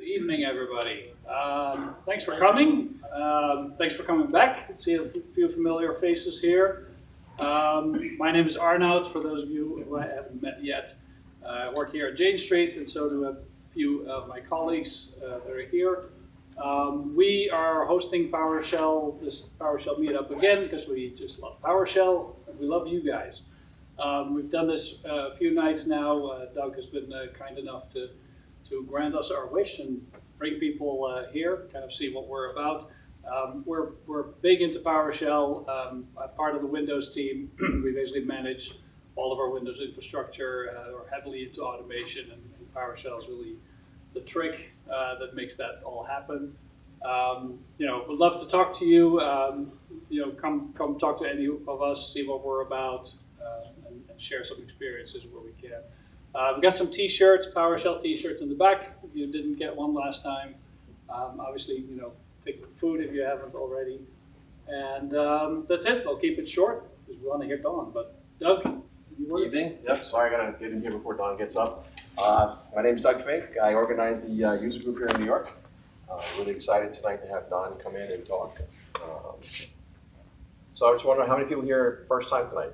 Evening, everybody. Thanks for coming. Thanks for coming back. I see a few familiar faces here. My name is Arnoud, for those of you who I haven't met yet. I work here at Jane Street, and so do a few of my colleagues that are here. We are hosting PowerShell, this PowerShell meetup again, because we just love PowerShell, and we love you guys. We've done this a few nights now. Doug has been kind enough to grant us our wish and bring people here, kind of see what we're about. We're big into PowerShell. I'm part of the Windows team. We basically manage all of our Windows infrastructure. We're heavily into automation, and PowerShell is really the trick that makes that all happen. Would love to talk to you. Come talk to any of us, see what we're about, and share some experiences where we can. We've got some t-shirts, PowerShell t-shirts in the back, if you didn't get one last time. Obviously, take the food if you haven't already. And that's it. I'll keep it short because we want to hear Dawn. But Doug, any words? Evening. Yep, sorry I got to get in here before Dawn gets up. My name is Doug Fink. I organize the user group here in New York. Really excited tonight to have Dawn come in and talk. So I just want to know how many people here first time tonight?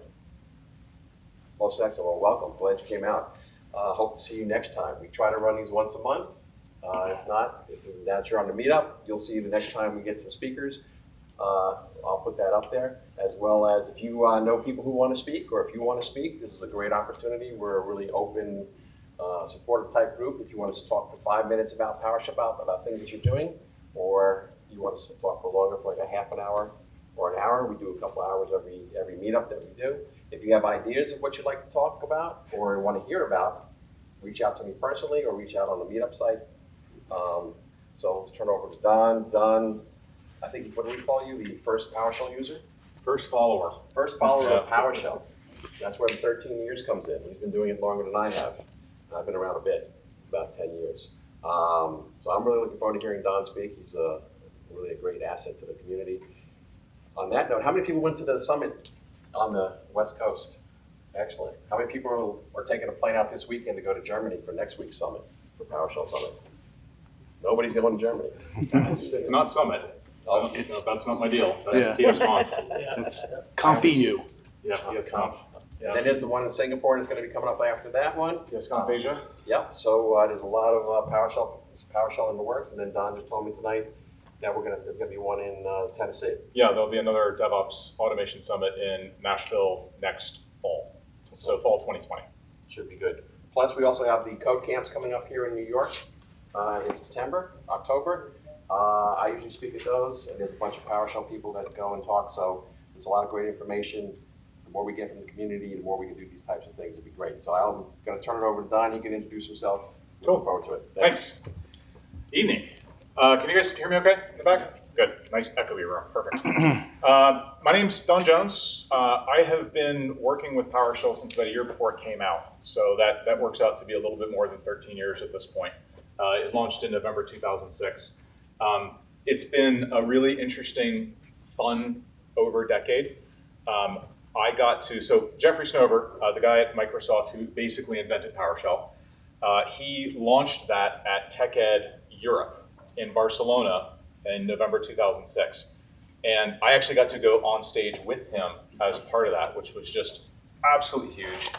Most excellent. Well, welcome. Glad you came out. Hope to see you next time. We try to run these once a month. If not, now that you're on the meetup, you'll see the next time we get some speakers. I'll put that up there, as well as if you know people who want to speak, or if you want to speak, this is a great opportunity. We're a really open, supportive type group. If you want us to talk for 5 minutes about PowerShell, about things that you're doing, or you want us to talk for longer, for like a half an hour or an hour, we do a couple hours every meetup that we do. If you have ideas of what you'd like to talk about or want to hear about, reach out to me personally or reach out on the meetup site. So let's turn over to Don. Don, I think, what do we call you? The first PowerShell user? First follower. First follower of PowerShell. That's where the 13 years comes in. He's been doing it longer than I have. I've been around a bit, about 10 years. So I'm really looking forward to hearing Don speak. He's really a great asset to the community. On that note, how many people went to the summit on the West Coast? Excellent. How many people are taking a plane out this weekend to go to Germany for next week's summit, for PowerShell Summit? Nobody's going to Germany. It's not Summit. Oh, That's not my deal. That's TSConf. It's ConfEU. Yeah, TSConf. And then there's the one in Singapore that's going to be coming up after that one. TSConf Asia. Yep. So there's a lot of PowerShell in the works. And then Don just told me tonight that there's going to be one in Tennessee. Yeah, there'll be another DevOps Automation Summit in Nashville next fall. So fall 2020. Should be good. Plus, we also have the code camps coming up here in New York in September, October. I usually speak at those, and there's a bunch of PowerShell people that go and talk. So there's a lot of great information. The more we get from the community, the more we can do these types of things. It'd be great. So I'm going to turn it over to Don. He can introduce himself. Cool. Looking forward to it. Thanks. Evening. Can you guys hear me okay in the back? Good. Nice echoey room. Perfect. My name's Don Jones. I have been working with PowerShell since about a year before it came out. So that works out to be a little bit more than 13 years at this point. It launched in November 2006. It's been a really interesting, fun over decade. So Jeffrey Snover, the guy at Microsoft who basically invented PowerShell, he launched that at TechEd Europe in Barcelona in November 2006. And I actually got to go on stage with him as part of that, which was just absolutely huge.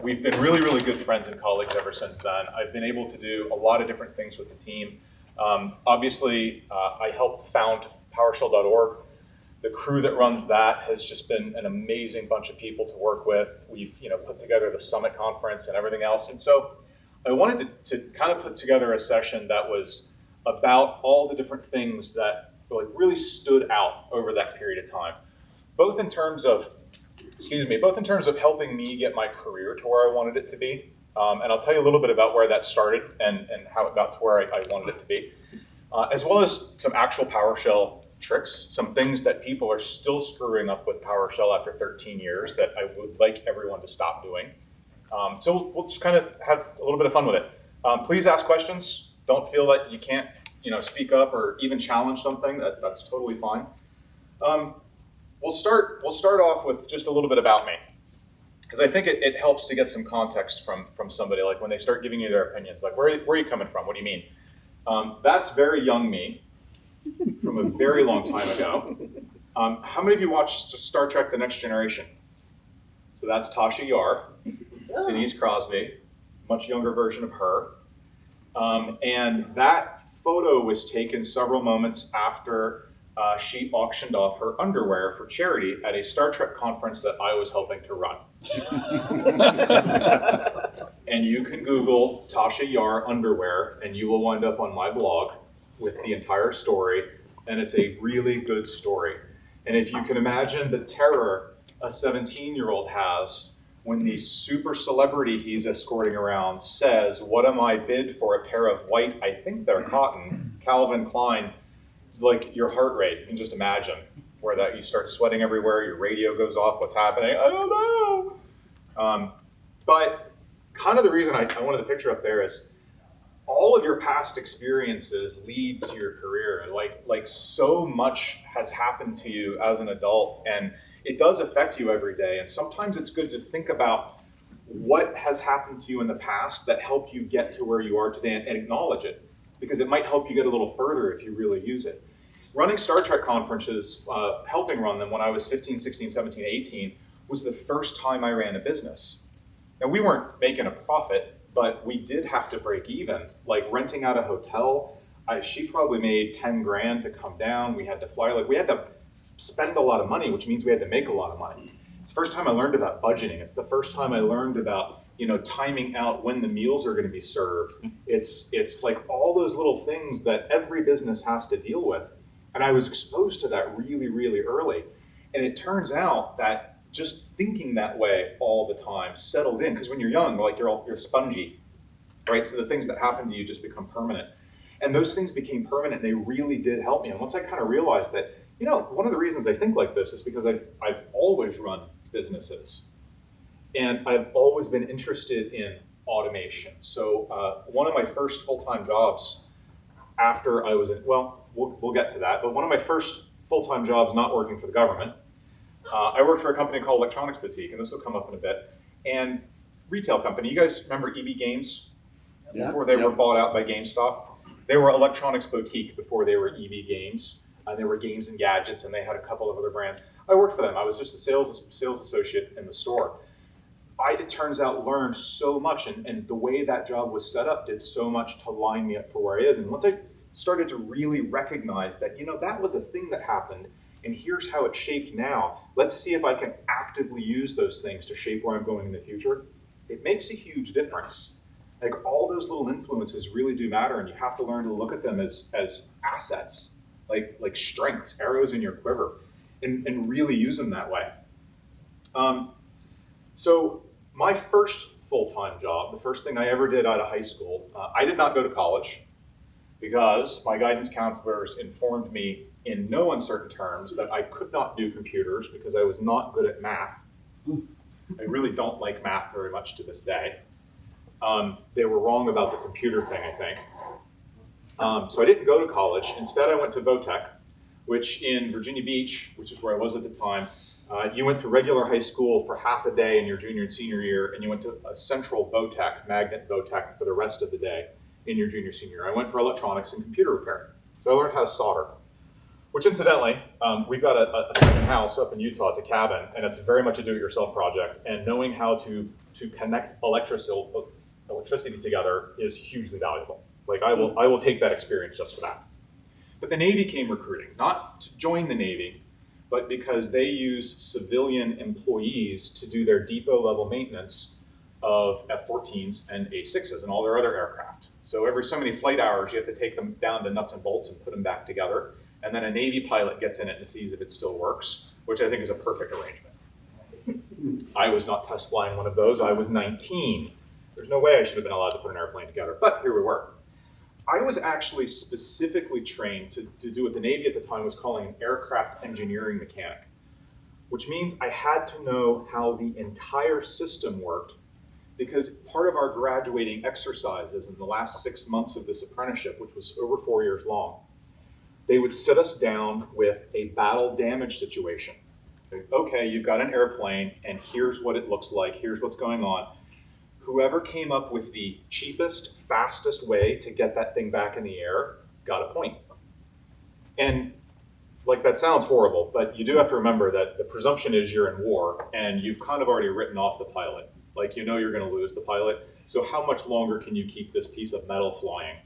We've been really, really good friends and colleagues ever since then. I've been able to do a lot of different things with the team. Obviously, I helped found PowerShell.org. The crew that runs that has just been an amazing bunch of people to work with. We've put together the Summit conference and everything else. And so I wanted to kind of put together a session that was about all the different things that really stood out over that period of time, both in terms of helping me get my career to where I wanted it to be. And I'll tell you a little bit about where that started and how it got to where I wanted it to be, as well as some actual PowerShell tricks, some things that people are still screwing up with PowerShell after 13 years that I would like everyone to stop doing. So we'll just kind of have a little bit of fun with it. Please ask questions. Don't feel that you can't speak up or even challenge something. That's totally fine. We'll start off with just a little bit about me, because I think it helps to get some context from somebody, like when they start giving you their opinions, like where are you coming from? What do you mean? That's very young me from a very long time ago. How many of you watched Star Trek The Next Generation? So that's Tasha Yar, Denise Crosby, much younger version of her. And that photo was taken several moments after she auctioned off her underwear for charity at a Star Trek conference that I was helping to run. And you can Google Tasha Yar underwear, and you will wind up on my blog with the entire story, and it's a really good story. And if you can imagine the terror a 17-year-old has when the super celebrity he's escorting around says, "What am I bid for a pair of white, I think they're cotton, Calvin Klein," like your heart rate, you can just imagine where that you start sweating everywhere, your radio goes off, what's happening? I don't know. But kind of the reason I wanted the picture up there is all of your past experiences lead to your career. Like so much has happened to you as an adult, and it does affect you every day. And sometimes it's good to think about what has happened to you in the past that helped you get to where you are today and acknowledge it, because it might help you get a little further if you really use it. Running Star Trek conferences, helping run them when I was 15, 16, 17, 18, was the first time I ran a business. Now, we weren't making a profit, but we did have to break even. Like renting out a hotel, she probably made 10 grand to come down. We had to fly, we had to spend a lot of money, which means we had to make a lot of money. It's the first time I learned about budgeting. It's the first time I learned about, timing out when the meals are going to be served. It's like all those little things that every business has to deal with. And I was exposed to that really, really early. And it turns out that just thinking that way all the time settled in, because when you're young, you're spongy, right? So the things that happen to you just become permanent. And those things became permanent, and they really did help me. And once I kind of realized that, one of the reasons I think like this is because I've always run businesses. And I've always been interested in automation. So one of my first full-time jobs after I was in, we'll get to that, but one of my first full-time jobs not working for the government, I worked for a company called Electronics Boutique, and this will come up in a bit, and retail company. You guys remember EB Games? Before they were bought out by GameStop? They were Electronics Boutique before they were EB Games. They were Games and Gadgets, and they had a couple of other brands. I worked for them. I was just a sales associate in the store. It turns out, learned so much, and the way that job was set up did so much to line me up for where I is. And once I started to really recognize that, that was a thing that happened, and here's how it's shaped now. Let's see if I can actively use those things to shape where I'm going in the future. It makes a huge difference. Like all those little influences really do matter, and you have to learn to look at them as assets, like strengths, arrows in your quiver, and really use them that way. So my first full-time job, the first thing I ever did out of high school, I did not go to college because my guidance counselors informed me in no uncertain terms that I could not do computers because I was not good at math. I really don't like math very much to this day. They were wrong about the computer thing, I think. So I didn't go to college. Instead, I went to Votech, which in Virginia Beach, which is where I was at the time, you went to regular high school for half a day in your junior and senior year, and you went to a central Votech, magnet Votech, for the rest of the day in your junior, senior year. I went for electronics and computer repair. So I learned how to solder, which incidentally, we've got a second house up in Utah. It's a cabin, and it's very much a do-it-yourself project, and knowing how to connect electricity together is hugely valuable. Like I will take that experience just for that. But the Navy came recruiting, not to join the Navy, but because they use civilian employees to do their depot level maintenance of F-14s and A-6s and all their other aircraft. So every so many flight hours, you have to take them down to nuts and bolts and put them back together. And then a Navy pilot gets in it and sees if it still works, which I think is a perfect arrangement. I was not test flying one of those. I was 19. There's no way I should have been allowed to put an airplane together, but here we were. I was actually specifically trained to do what the Navy at the time was calling an aircraft engineering mechanic, which means I had to know how the entire system worked, because part of our graduating exercises in the last 6 months of this apprenticeship, which was over 4 years long, they would sit us down with a battle damage situation. Okay, you've got an airplane, and here's what it looks like, here's what's going on. Whoever came up with the cheapest, fastest way to get that thing back in the air got a point. And like, that sounds horrible, but you do have to remember that the presumption is you're in war, and you've kind of already written off the pilot. Like, you know you're going to lose the pilot, so how much longer can you keep this piece of metal flying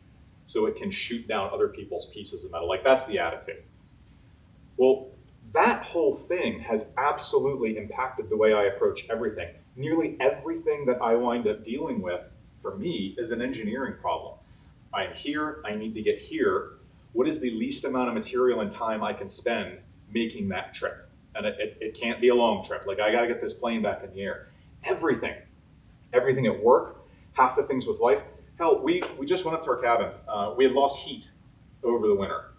so it can shoot down other people's pieces of metal? Like, that's the attitude. Well, that whole thing has absolutely impacted the way I approach everything. Nearly everything that I wind up dealing with, for me, is an engineering problem. I'm here, I need to get here. What is the least amount of material and time I can spend making that trip? And it can't be a long trip. Like, I gotta get this plane back in the air. Everything at work, half the things with life. Hell, we just went up to our cabin. We had lost heat over the winter.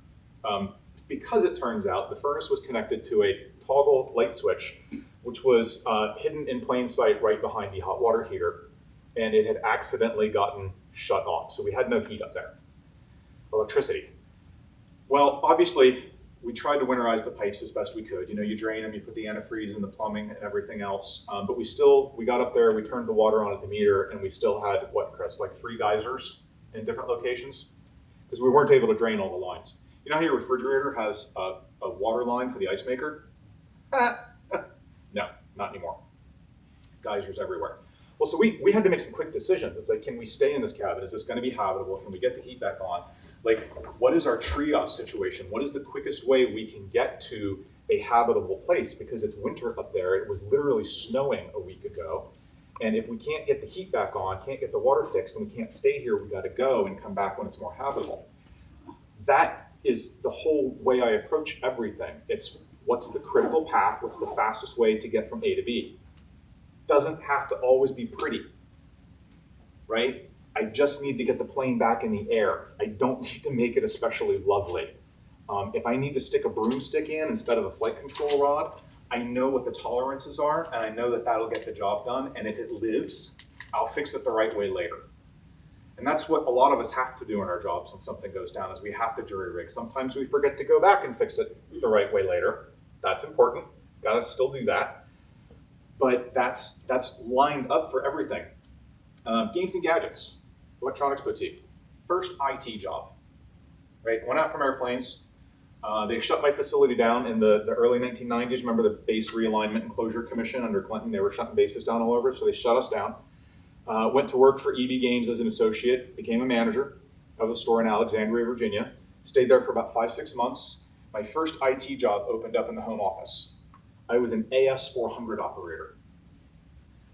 Because it turns out the furnace was connected to a toggle light switch, which was hidden in plain sight right behind the hot water heater, and it had accidentally gotten shut off. So we had no heat up there. Electricity. Well, obviously, we tried to winterize the pipes as best we could. You know, you drain them, you put the antifreeze in the plumbing and everything else. But we got up there, we turned the water on at the meter, and we still had, what, Chris, like 3 geysers in different locations? Because we weren't able to drain all the lines. You know how your refrigerator has a water line for the ice maker? No, not anymore. Geysers everywhere. Well, so we had to make some quick decisions. It's like, can we stay in this cabin? Is this going to be habitable? Can we get the heat back on? Like, what is our triage situation? What is the quickest way we can get to a habitable place? Because it's winter up there. It was literally snowing a week ago. And if we can't get the heat back on, can't get the water fixed, and we can't stay here, we got to go and come back when it's more habitable. That is the whole way I approach everything. It's what's the critical path? What's the fastest way to get from A to B? Doesn't have to always be pretty, right? I just need to get the plane back in the air. I don't need to make it especially lovely. If I need to stick a broomstick in instead of a flight control rod, I know what the tolerances are, and I know that that'll get the job done, and if it lives, I'll fix it the right way later. And that's what a lot of us have to do in our jobs when something goes down, is we have to jury rig. Sometimes we forget to go back and fix it the right way later. That's important. Gotta still do that. But that's lined up for everything. Games and gadgets, electronics boutique, first IT job, right? Went out from airplanes. They shut my facility down in the early 1990s. Remember the Base Realignment and Closure Commission under Clinton? They were shutting bases down all over, so they shut us down. Went to work for EB Games as an associate, became a manager of a store in Alexandria, Virginia. Stayed there for about 5-6 months. My first IT job opened up in the home office. I was an AS400 operator.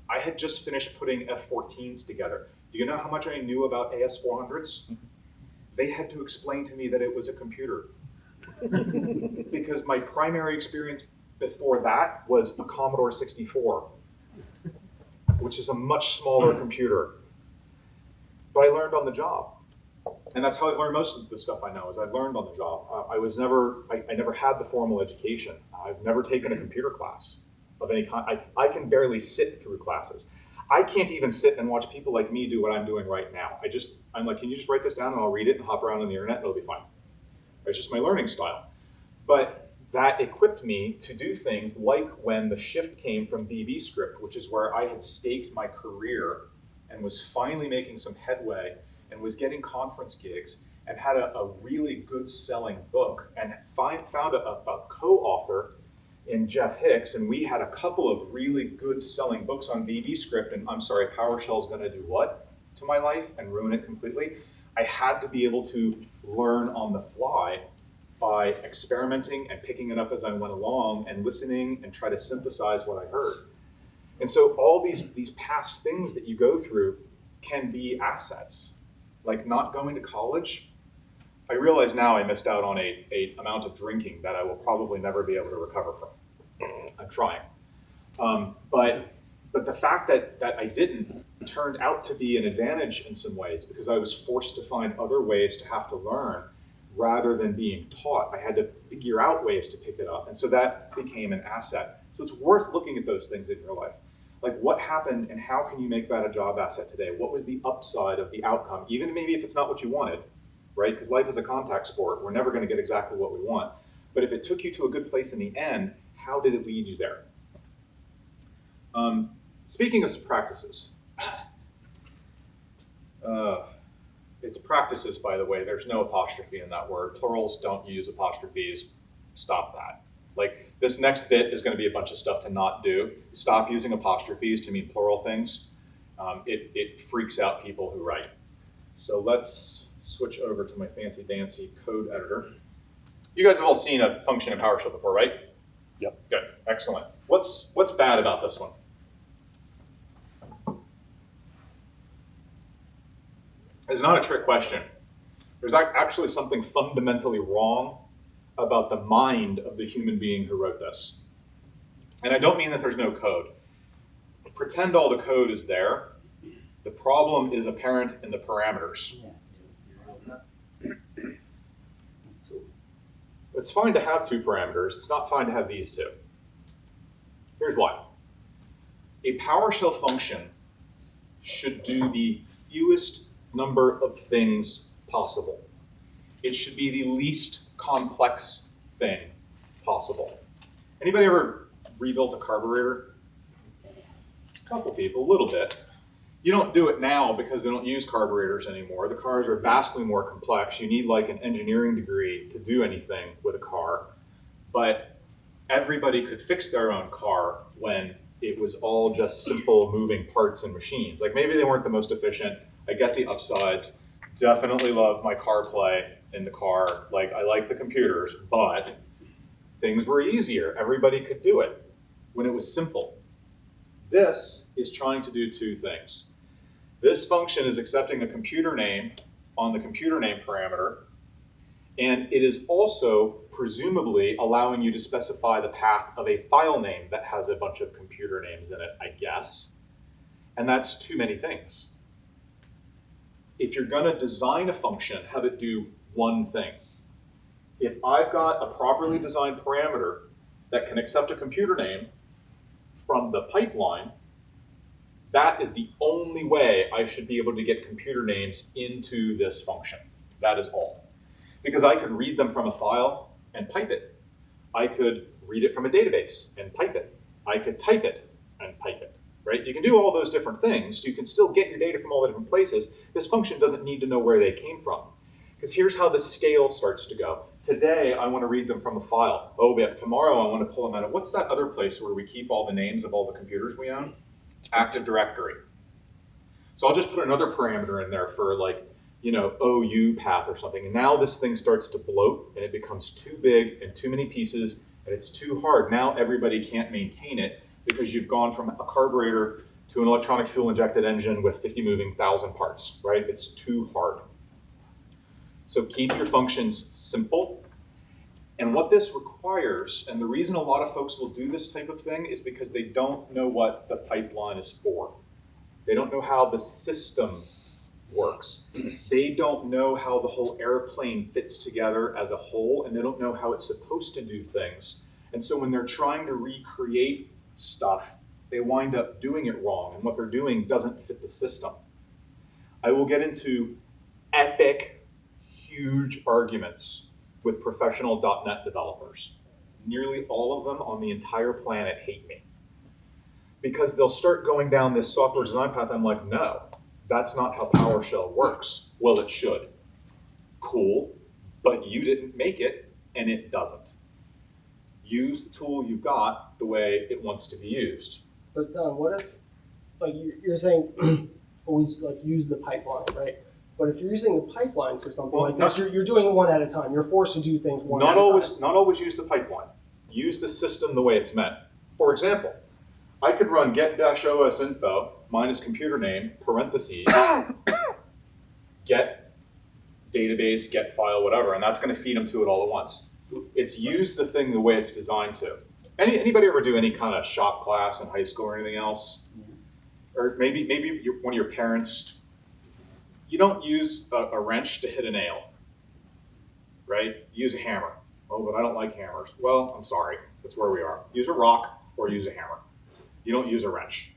I had just finished putting F-14s together. Do you know how much I knew about AS400s? They had to explain to me that it was a computer. Because my primary experience before that was a Commodore 64, which is a much smaller computer. But I learned on the job. And that's how I learned most of the stuff I know, is I learned on the job. I never had the formal education. I've never taken a computer class of any kind. I can barely sit through classes. I can't even sit and watch people like me do what I'm doing right now. I'm like, can you just write this down and I'll read it and hop around on the internet and it'll be fine. It's just my learning style. But that equipped me to do things like when the shift came from VB script, which is where I had staked my career and was finally making some headway and was getting conference gigs and had a really good selling book and found a co-author in Jeff Hicks, and we had a couple of really good selling books on VB script, and I'm sorry, PowerShell's gonna do what to my life and ruin it completely? I had to be able to learn on the fly by experimenting and picking it up as I went along and listening and try to synthesize what I heard. And so all these past things that you go through can be assets. Like not going to college, I realize now I missed out on a amount of drinking that I will probably never be able to recover from. I'm trying. But the fact that I didn't turned out to be an advantage in some ways, because I was forced to find other ways to have to learn rather than being taught. I had to figure out ways to pick it up. And so that became an asset. So it's worth looking at those things in your life. Like what happened and how can you make that a job asset today? What was the upside of the outcome? Even maybe if it's not what you wanted, right? Because life is a contact sport. We're never going to get exactly what we want. But if it took you to a good place in the end, how did it lead you there? Speaking of practices, It's practices, by the way. There's no apostrophe in that word. Plurals don't use apostrophes. Stop that. Like, this next bit is going to be a bunch of stuff to not do. Stop using apostrophes to mean plural things. It freaks out people who write. So let's switch over to my fancy dancy code editor. You guys have all seen a function in PowerShell before, right? Yep. Good, excellent. What's bad about this one? It's not a trick question. There's actually something fundamentally wrong about the mind of the human being who wrote this. And I don't mean that there's no code. Pretend all the code is there. The problem is apparent in the parameters. It's fine to have 2 parameters. It's not fine to have these 2. Here's why. A PowerShell function should do the fewest number of things possible. It should be the least complex thing possible. Anybody ever rebuilt a carburetor? A couple people, a little bit. You don't do it now because they don't use carburetors anymore. The cars are vastly more complex. You need like an engineering degree to do anything with a car. But everybody could fix their own car when it was all just simple moving parts and machines. Like maybe they weren't the most efficient. I get the upsides. Definitely love my CarPlay in the car. Like I like the computers, but things were easier. Everybody could do it when it was simple. This is trying to do 2 things. This function is accepting a computer name on the computer name parameter, and it is also presumably allowing you to specify the path of a file name that has a bunch of computer names in it, I guess. And that's too many things. If you're going to design a function, have it do one thing. If I've got a properly designed parameter that can accept a computer name from the pipeline, that is the only way I should be able to get computer names into this function. That is all. Because I could read them from a file and pipe it. I could read it from a database and pipe it. I could type it and pipe it, right? You can do all those different things. You can still get your data from all the different places. This function doesn't need to know where they came from. Because here's how the scale starts to go. Today, I want to read them from a file. Oh, yeah, tomorrow I want to pull them out of, what's that other place where we keep all the names of all the computers we own? Active Directory. So I'll just put another parameter in there for like, you know, OU path or something. And now this thing starts to bloat and it becomes too big and too many pieces and it's too hard. Now everybody can't maintain it because you've gone from a carburetor to an electronic fuel injected engine with 50 moving 1,000 parts, right? It's too hard. So keep your functions simple. And what this requires, and the reason a lot of folks will do this type of thing is because they don't know what the pipeline is for. They don't know how the system works. They don't know how the whole airplane fits together as a whole, and they don't know how it's supposed to do things. And so when they're trying to recreate stuff, they wind up doing it wrong, and what they're doing doesn't fit the system. I will get into epic, huge arguments with professional .NET developers. Nearly all of them on the entire planet hate me. Because they'll start going down this software design path, I'm like, no, that's not how PowerShell works. Well, it should. Cool, but you didn't make it, and it doesn't. Use the tool you've got the way it wants to be used. But Don, what if, like you're saying, always like use the pipeline, right? But if you're using the pipeline for something like this, you're doing it one at a time. You're forced to do things one at a time. Not always use the pipeline. Use the system the way it's meant. For example, I could run get-osinfo minus computer name, parentheses, get database, get file, whatever, and that's going to feed them to it all at once. It's use the thing the way it's designed to. Anybody ever do any kind of shop class in high school or anything else? Or maybe one of your parents, you don't use a wrench to hit a nail, right? You use a hammer. Oh, but I don't like hammers. Well, I'm sorry. That's where we are. Use a rock or use a hammer. You don't use a wrench.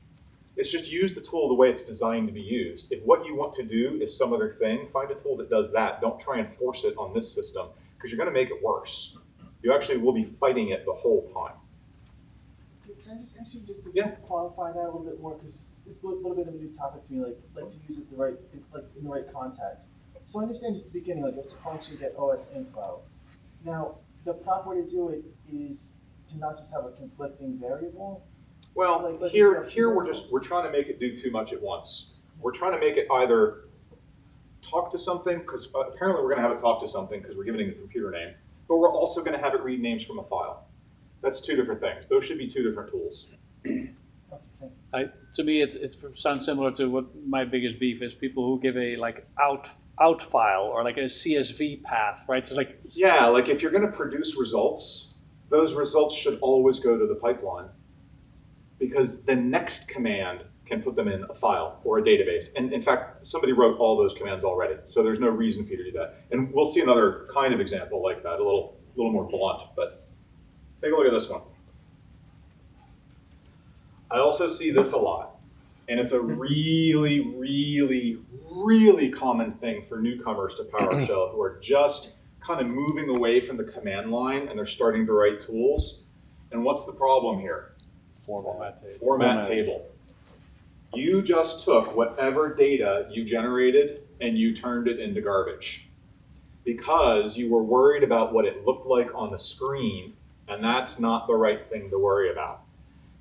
It's just use the tool the way it's designed to be used. If what you want to do is some other thing, find a tool that does that. Don't try and force it on this system because you're going to make it worse. You actually will be fighting it the whole time. Can I just ask you just to Yeah. qualify that a little bit more, because it's a little bit of a new topic to me, like to use it in the right context. So I understand just the beginning, like it's a function get OS info. Now, the proper way to do it is to not just have a conflicting variable. Well, Like here it's we're trying to make it do too much at once. We're trying to make it either talk to something, because apparently we're going to have it talk to something because we're giving it a computer name, but we're also going to have it read names from a file. That's two different things. Those should be two different tools. Okay, thank you. To me, it sounds similar to what my biggest beef is: people who give a like out file or like a CSV path, right? So it's like Yeah, like if you're going to produce results, those results should always go to the pipeline, because the next command can put them in a file or a database. And in fact, somebody wrote all those commands already, so there's no reason for you to do that. And we'll see another kind of example like that, a little more blunt, but take a look at this one. I also see this a lot, and it's a really, really, really common thing for newcomers to PowerShell who are just kind of moving away from the command line and they're starting to write tools. And what's the problem here? Format table. You just took whatever data you generated and you turned it into garbage because you were worried about what it looked like on the screen, and that's not the right thing to worry about.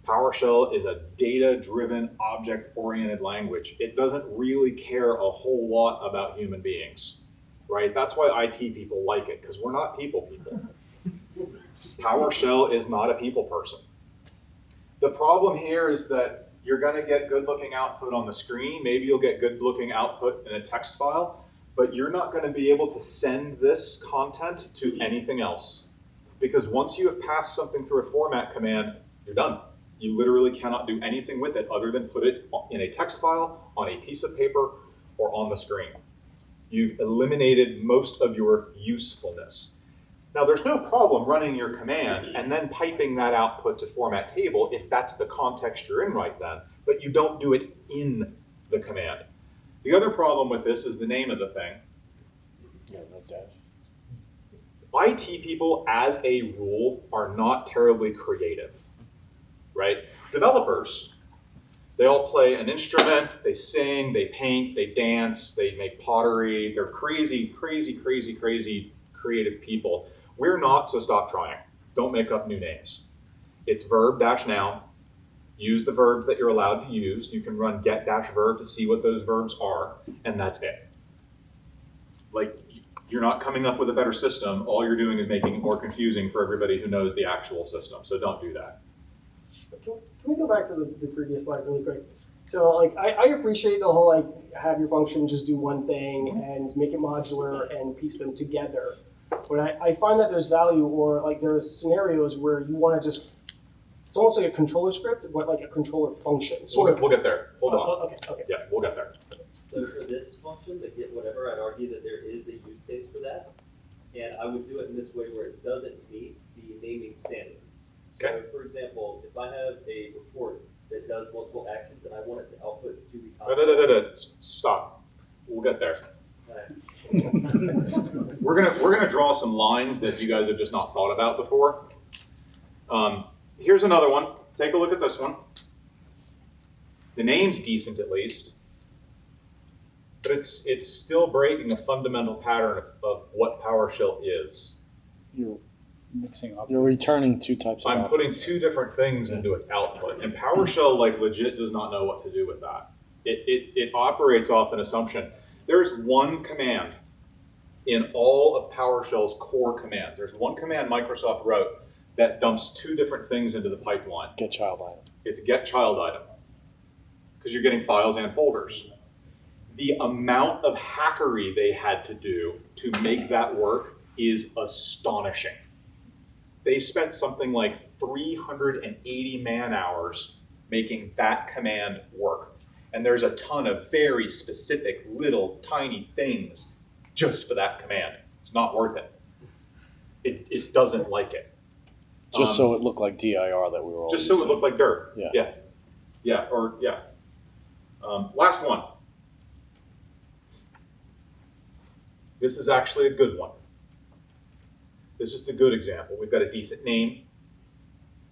PowerShell is a data-driven, object-oriented language. It doesn't really care a whole lot about human beings, right? That's why IT people like it, because we're not people. PowerShell is not a people person. The problem here is that you're going to get good-looking output on the screen. Maybe you'll get good-looking output in a text file, but you're not going to be able to send this content to anything else. Because once you have passed something through a format command, you're done. You literally cannot do anything with it other than put it in a text file, on a piece of paper, or on the screen. You've eliminated most of your usefulness. Now, there's no problem running your command and then piping that output to format table if that's the context you're in right then, but you don't do it in the command. The other problem with this is the name of the thing. Yeah, no dash. IT people, as a rule, are not terribly creative, right? Developers, they all play an instrument, they sing, they paint, they dance, they make pottery. They're crazy, crazy, crazy, crazy creative people. We're not, so stop trying. Don't make up new names. It's verb-noun. Use the verbs that you're allowed to use. You can run get-verb to see what those verbs are, and that's it. Like, you're not coming up with a better system. All you're doing is making it more confusing for everybody who knows the actual system, so don't do that. Can we go back to the previous slide really quick? So like I appreciate the whole like have your function just do one thing and make it modular and piece them together. But I find that there's value, or like there's scenarios where you want to just, it's almost like a controller script, but like a controller function. We'll get there. Hold on. Okay. Yeah, we'll get there. So for this function, the get whatever, I'd argue that there is a use case for that. And I would do it in this way where it doesn't meet the naming standards. Okay. So for example, if I have a report that does multiple actions and I want it to output to the Stop. We'll get there. We're gonna draw some lines that you guys have just not thought about before. Here's another one. Take a look at this one. The name's decent at least, but it's still breaking a fundamental pattern of what PowerShell is. You're mixing up. You're returning two types of I'm outputs. putting two different things into its output, and PowerShell like legit does not know what to do with that. It operates off an assumption. There's one command in all of PowerShell's core commands. There's one command Microsoft wrote that dumps two different things into the pipeline. Get child item. It's get child item, because you're getting files and folders. The amount of hackery they had to do to make that work is astonishing. They spent something like 380 man-hours making that command work. And there's a ton of very specific little tiny things just for that command. It's not worth it. It doesn't like it. Just so it looked like DIR that we were all Just used so it to. looked like dirt. Yeah. Yeah. Last one. This is actually a good one. This is the good example. We've got a decent name.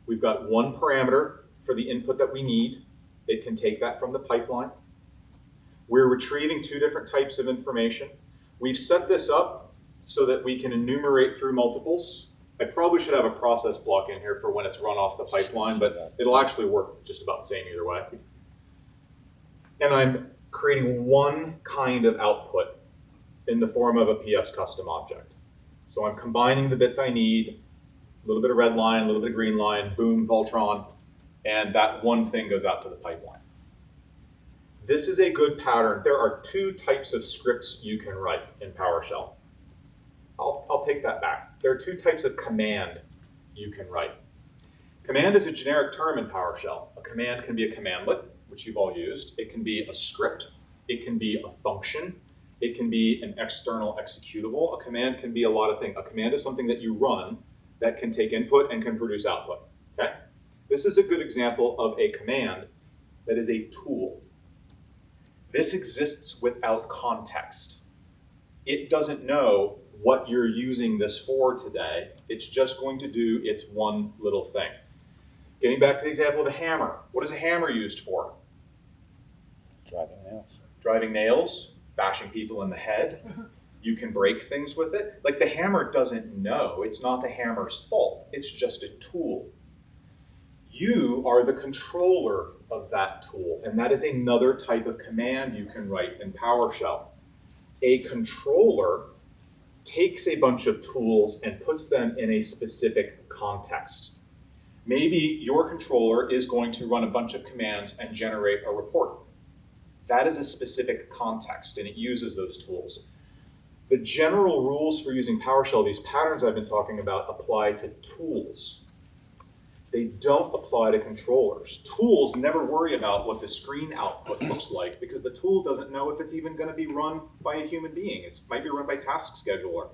We've got one parameter for the input that we need. It can take that from the pipeline. We're retrieving two different types of information. We've set this up so that we can enumerate through multiples. I probably should have a process block in here for when it's run off the pipeline, but it'll actually work just about the same either way. And I'm creating one kind of output in the form of a PS custom object. So I'm combining the bits I need, a little bit of red line, a little bit of green line, boom, Voltron, and that one thing goes out to the pipeline. This is a good pattern. There are two types of scripts you can write in PowerShell. I'll take that back. There are two types of command you can write. Command is a generic term in PowerShell. A command can be a commandlet, which you've all used. It can be a script. It can be a function. It can be an external executable. A command can be a lot of things. A command is something that you run that can take input and can produce output. Okay? This is a good example of a command that is a tool. This exists without context. It doesn't know what you're using this for today. It's just going to do its one little thing. Getting back to the example of a hammer. What is a hammer used for? Driving nails. Driving nails, bashing people in the head. You can break things with it. Like the hammer doesn't know. It's not the hammer's fault. It's just a tool. You are the controller of that tool, and that is another type of command you can write in PowerShell. A controller takes a bunch of tools and puts them in a specific context. Maybe your controller is going to run a bunch of commands and generate a report. That is a specific context, and it uses those tools. The general rules for using PowerShell, these patterns I've been talking about, apply to tools. They don't apply to controllers. Tools never worry about what the screen output looks like because the tool doesn't know if it's even going to be run by a human being. It might be run by task scheduler.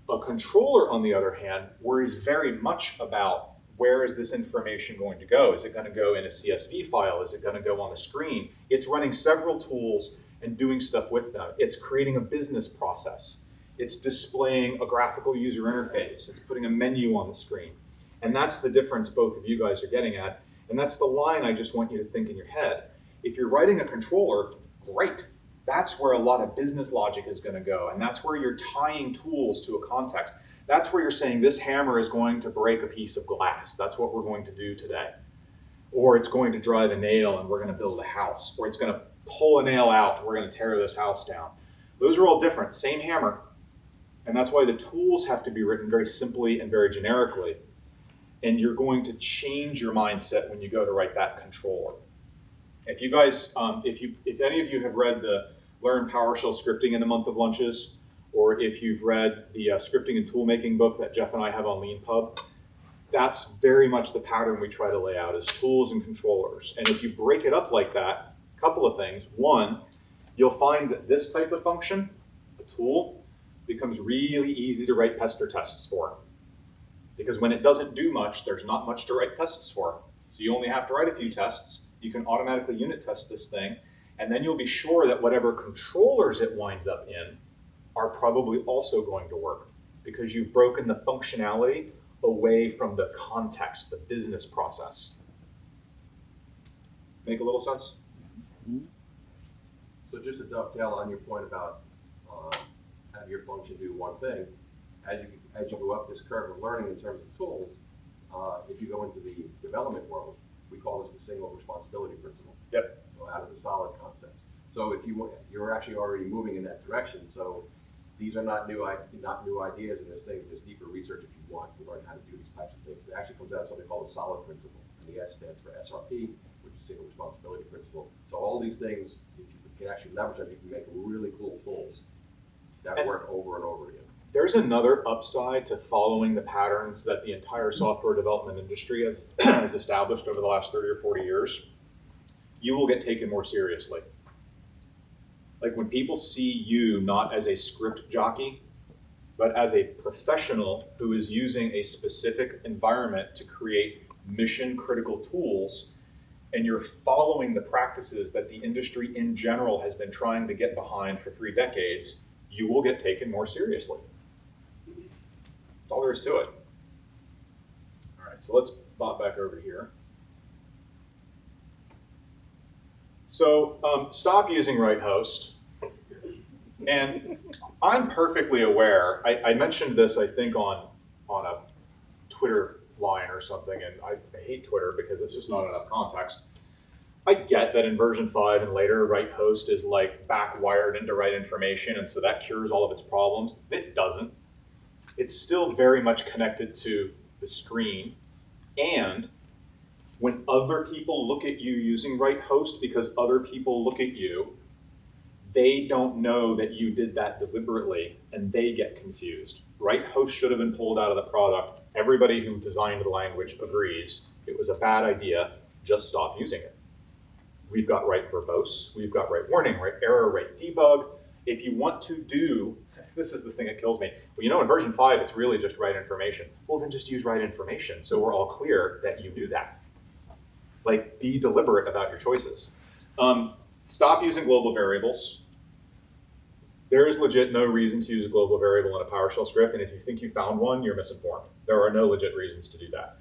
A controller, on the other hand, worries very much about where is this information going to go? Is it going to go in a CSV file? Is it going to go on the screen? It's running several tools and doing stuff with them. It's creating a business process. It's displaying a graphical user interface. It's putting a menu on the screen. And that's the difference both of you guys are getting at. And that's the line I just want you to think in your head. If you're writing a controller, great. That's where a lot of business logic is going to go. And that's where you're tying tools to a context. That's where you're saying this hammer is going to break a piece of glass. That's what we're going to do today. Or it's going to drive a nail and we're going to build a house. Or it's going to pull a nail out and we're going to tear this house down. Those are all different. Same hammer. And that's why the tools have to be written very simply and very generically. And you're going to change your mindset when you go to write that controller. If you guys, if any of you have read the Learn PowerShell Scripting in a Month of Lunches, or if you've read the Scripting and Toolmaking book that Jeff and I have on LeanPub, that's very much the pattern we try to lay out as tools and controllers. And if you break it up like that, a couple of things. One, you'll find that this type of function, a tool, becomes really easy to write tester tests for. Because when it doesn't do much, there's not much to write tests for. So you only have to write a few tests. You can automatically unit test this thing. And then you'll be sure that whatever controllers it winds up in are probably also going to work. Because you've broken the functionality away from the context, the business process. Make a little sense? So just to dovetail on your point about have your function do one thing, as you go up this curve of learning in terms of tools, if you go into the development world, we call this the single responsibility principle. Yep. So out of the solid concepts. So if you're actually already moving in that direction. So these are not new ideas in this thing. There's deeper research if you want to learn how to do these types of things. It actually comes out of something called the solid principle, and the S stands for SRP, which is single responsibility principle. So all these things, if you can actually leverage them, you can make really cool tools that work over and over again. There's another upside to following the patterns that the entire software development industry has established over the last 30 or 40 years. You will get taken more seriously. Like when people see you not as a script jockey, but as a professional who is using a specific environment to create mission critical tools, and you're following the practices that the industry in general has been trying to get behind for 3 decades, you will get taken more seriously. That's all there is to it. All right, so let's bop back over here. So stop using RightHost. And I'm perfectly aware, I mentioned this, I think, on a Twitter line or something, and I hate Twitter because it's just not enough context. I get that in version 5 and later, RightHost is like backwired into right information, and so that cures all of its problems. It doesn't. It's still very much connected to the screen, and when other people look at you using RightHost because other people look at you, they don't know that you did that deliberately, and they get confused. RightHost should have been pulled out of the product. Everybody who designed the language agrees it was a bad idea. Just stop using it. We've got right verbose, we've got right warning, right error, right debug. If you want to do, this is the thing that kills me. Well, you know, in version 5, it's really just right information. Well, then just use right information so we're all clear that you do that. Like, be deliberate about your choices. Stop using global variables. There is legit no reason to use a global variable in a PowerShell script, and if you think you found one, you're misinformed. There are no legit reasons to do that.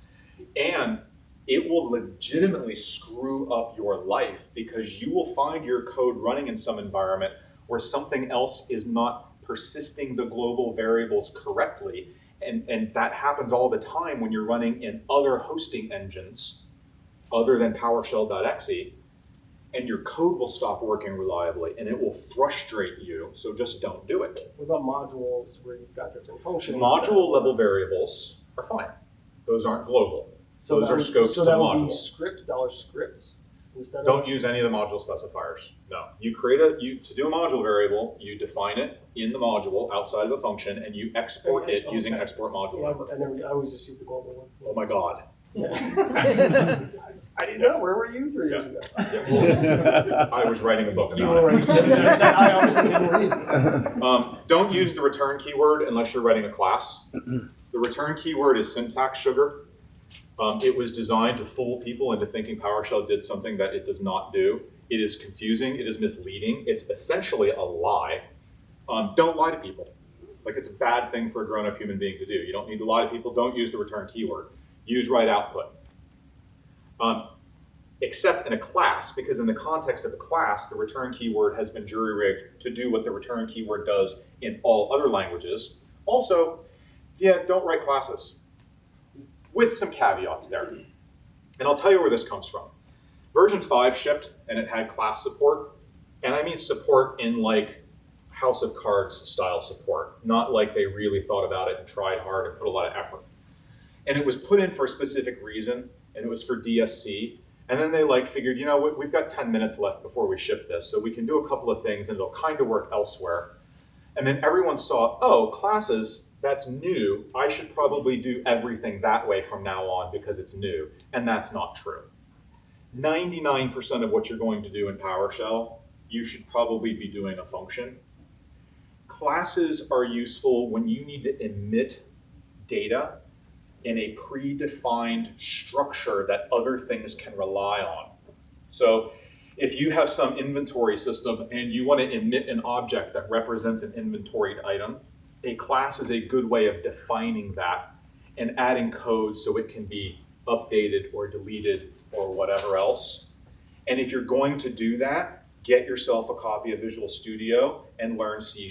And it will legitimately screw up your life because you will find your code running in some environment where something else is not persisting the global variables correctly. And that happens all the time when you're running in other hosting engines other than PowerShell.exe, and your code will stop working reliably and it will frustrate you, so just don't do it. What about modules where you've got different functions? Module level variables are fine. Those aren't global. Those are scoped to So that would be modules. scripts instead of? Don't use any of the module specifiers. No. You create to do a module variable, you define it in the module outside of a function, and you export it using export module number. Yeah, and then I always just use the global one. Oh my God. Yeah. I didn't know. Where were you 3 years ago? I was writing a book You about were it. right. I obviously didn't read. Don't use the return keyword unless you're writing a class. The return keyword is syntax sugar. It was designed to fool people into thinking PowerShell did something that it does not do. It is confusing. It is misleading. It's essentially a lie. Don't lie to people. Like, it's a bad thing for a grown-up human being to do. You don't need to lie to people. Don't use the return keyword. Use right output. Except in a class, because in the context of a class, the return keyword has been jury-rigged to do what the return keyword does in all other languages. Also, yeah, don't write classes, with some caveats there. And I'll tell you where this comes from. Version 5 shipped, and it had class support. And I mean support in like House of Cards style support, not like they really thought about it and tried hard and put a lot of effort. And it was put in for a specific reason, and it was for DSC. And then they like figured, you know, we've got 10 minutes left before we ship this, so we can do a couple of things and it'll kind of work elsewhere. And then everyone saw, oh, classes, that's new. I should probably do everything that way from now on because it's new. And that's not true. 99% of what you're going to do in PowerShell, you should probably be doing a function. Classes are useful when you need to emit data in a predefined structure that other things can rely on. So if you have some inventory system and you want to emit an object that represents an inventoried item, a class is a good way of defining that and adding code so it can be updated or deleted or whatever else. And if you're going to do that, get yourself a copy of Visual Studio and learn C#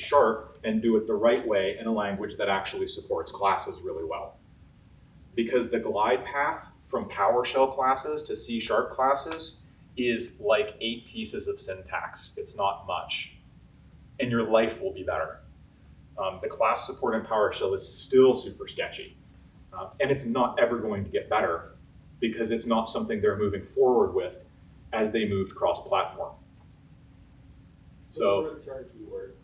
and do it the right way in a language that actually supports classes really well. Because the glide path from PowerShell classes to C# classes is like 8 pieces of syntax. It's not much. And your life will be better. The class support in PowerShell is still super sketchy. And it's not ever going to get better because it's not something they're moving forward with as they moved cross-platform. So, return keyword.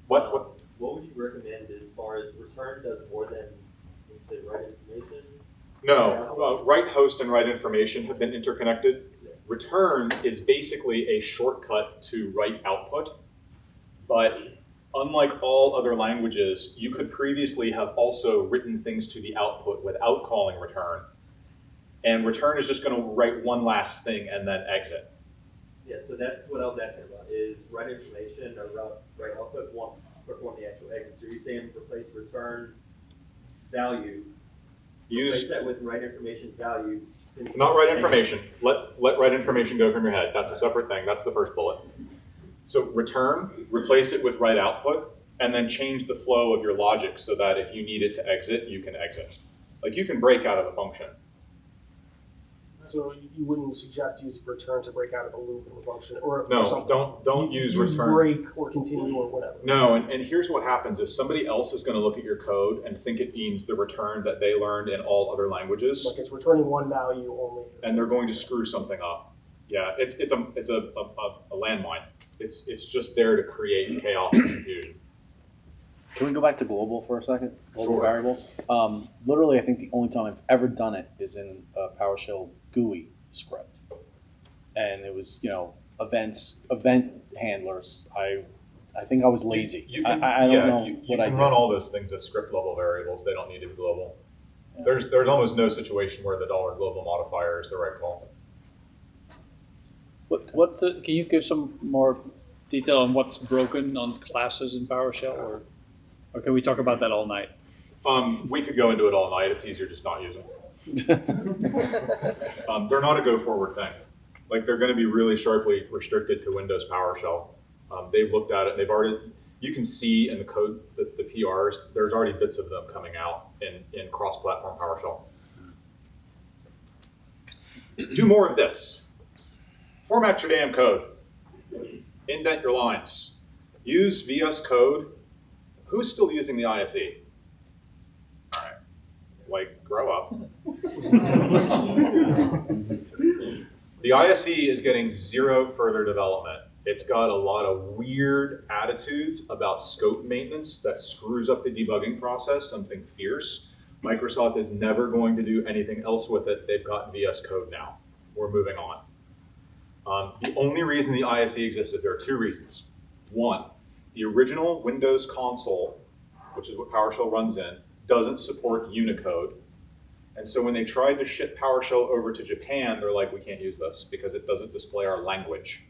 what? What would you recommend as far as return does more than, you said, right information? No, RightHost and right information have been interconnected. Return is basically a shortcut to write output, but unlike all other languages, you could previously have also written things to the output without calling return, and return is just going to write one last thing and then exit. Yeah, so that's what I was asking about, is right information or right output perform the actual exit. So you're saying replace return value Replace that with right information value. Not right information. Let right information go from your head. That's a separate thing. That's the first bullet. So return, replace it with right output, and then change the flow of your logic so that if you need it to exit, you can exit. Like you can break out of a function. So you wouldn't suggest using return to break out of the loop of a function, or No, something. don't use return. Break or continue or whatever. No, and here's what happens is somebody else is going to look at your code and think it means the return that they learned in all other languages. Like it's returning one value only. And they're going to screw something up. Yeah, it's a landmine. It's just there to create chaos and confusion. Can we go back to global for a second? Global Sure. variables. Literally, I think the only time I've ever done it is in a PowerShell GUI script, and it was event handlers. I think I was lazy. You can, I don't know you what I can did. run all those things as script level variables. They don't need to be global. Yeah. There's almost no situation where the $global modifier is the right call. Can you give some more detail on what's broken on classes in PowerShell, or can we talk about that all night? We could go into it all night. It's easier just not using. They're not a go forward thing. Like they're going to be really sharply restricted to Windows PowerShell. They've looked at it. They've already. You can see in the code, the PRs, there's already bits of them coming out in cross-platform PowerShell. Do more of this. Format your damn code. Indent your lines. Use VS Code. Who's still using the ISE? All right, like grow up. The ISE is getting zero further development. It's got a lot of weird attitudes about scope maintenance that screws up the debugging process, something fierce. Microsoft is never going to do anything else with it. They've got VS Code now. We're moving on. The only reason the ISE existed, there are two reasons. One, the original Windows console, which is what PowerShell runs in, doesn't support Unicode. And so when they tried to ship PowerShell over to Japan, they're like, we can't use this because it doesn't display our language.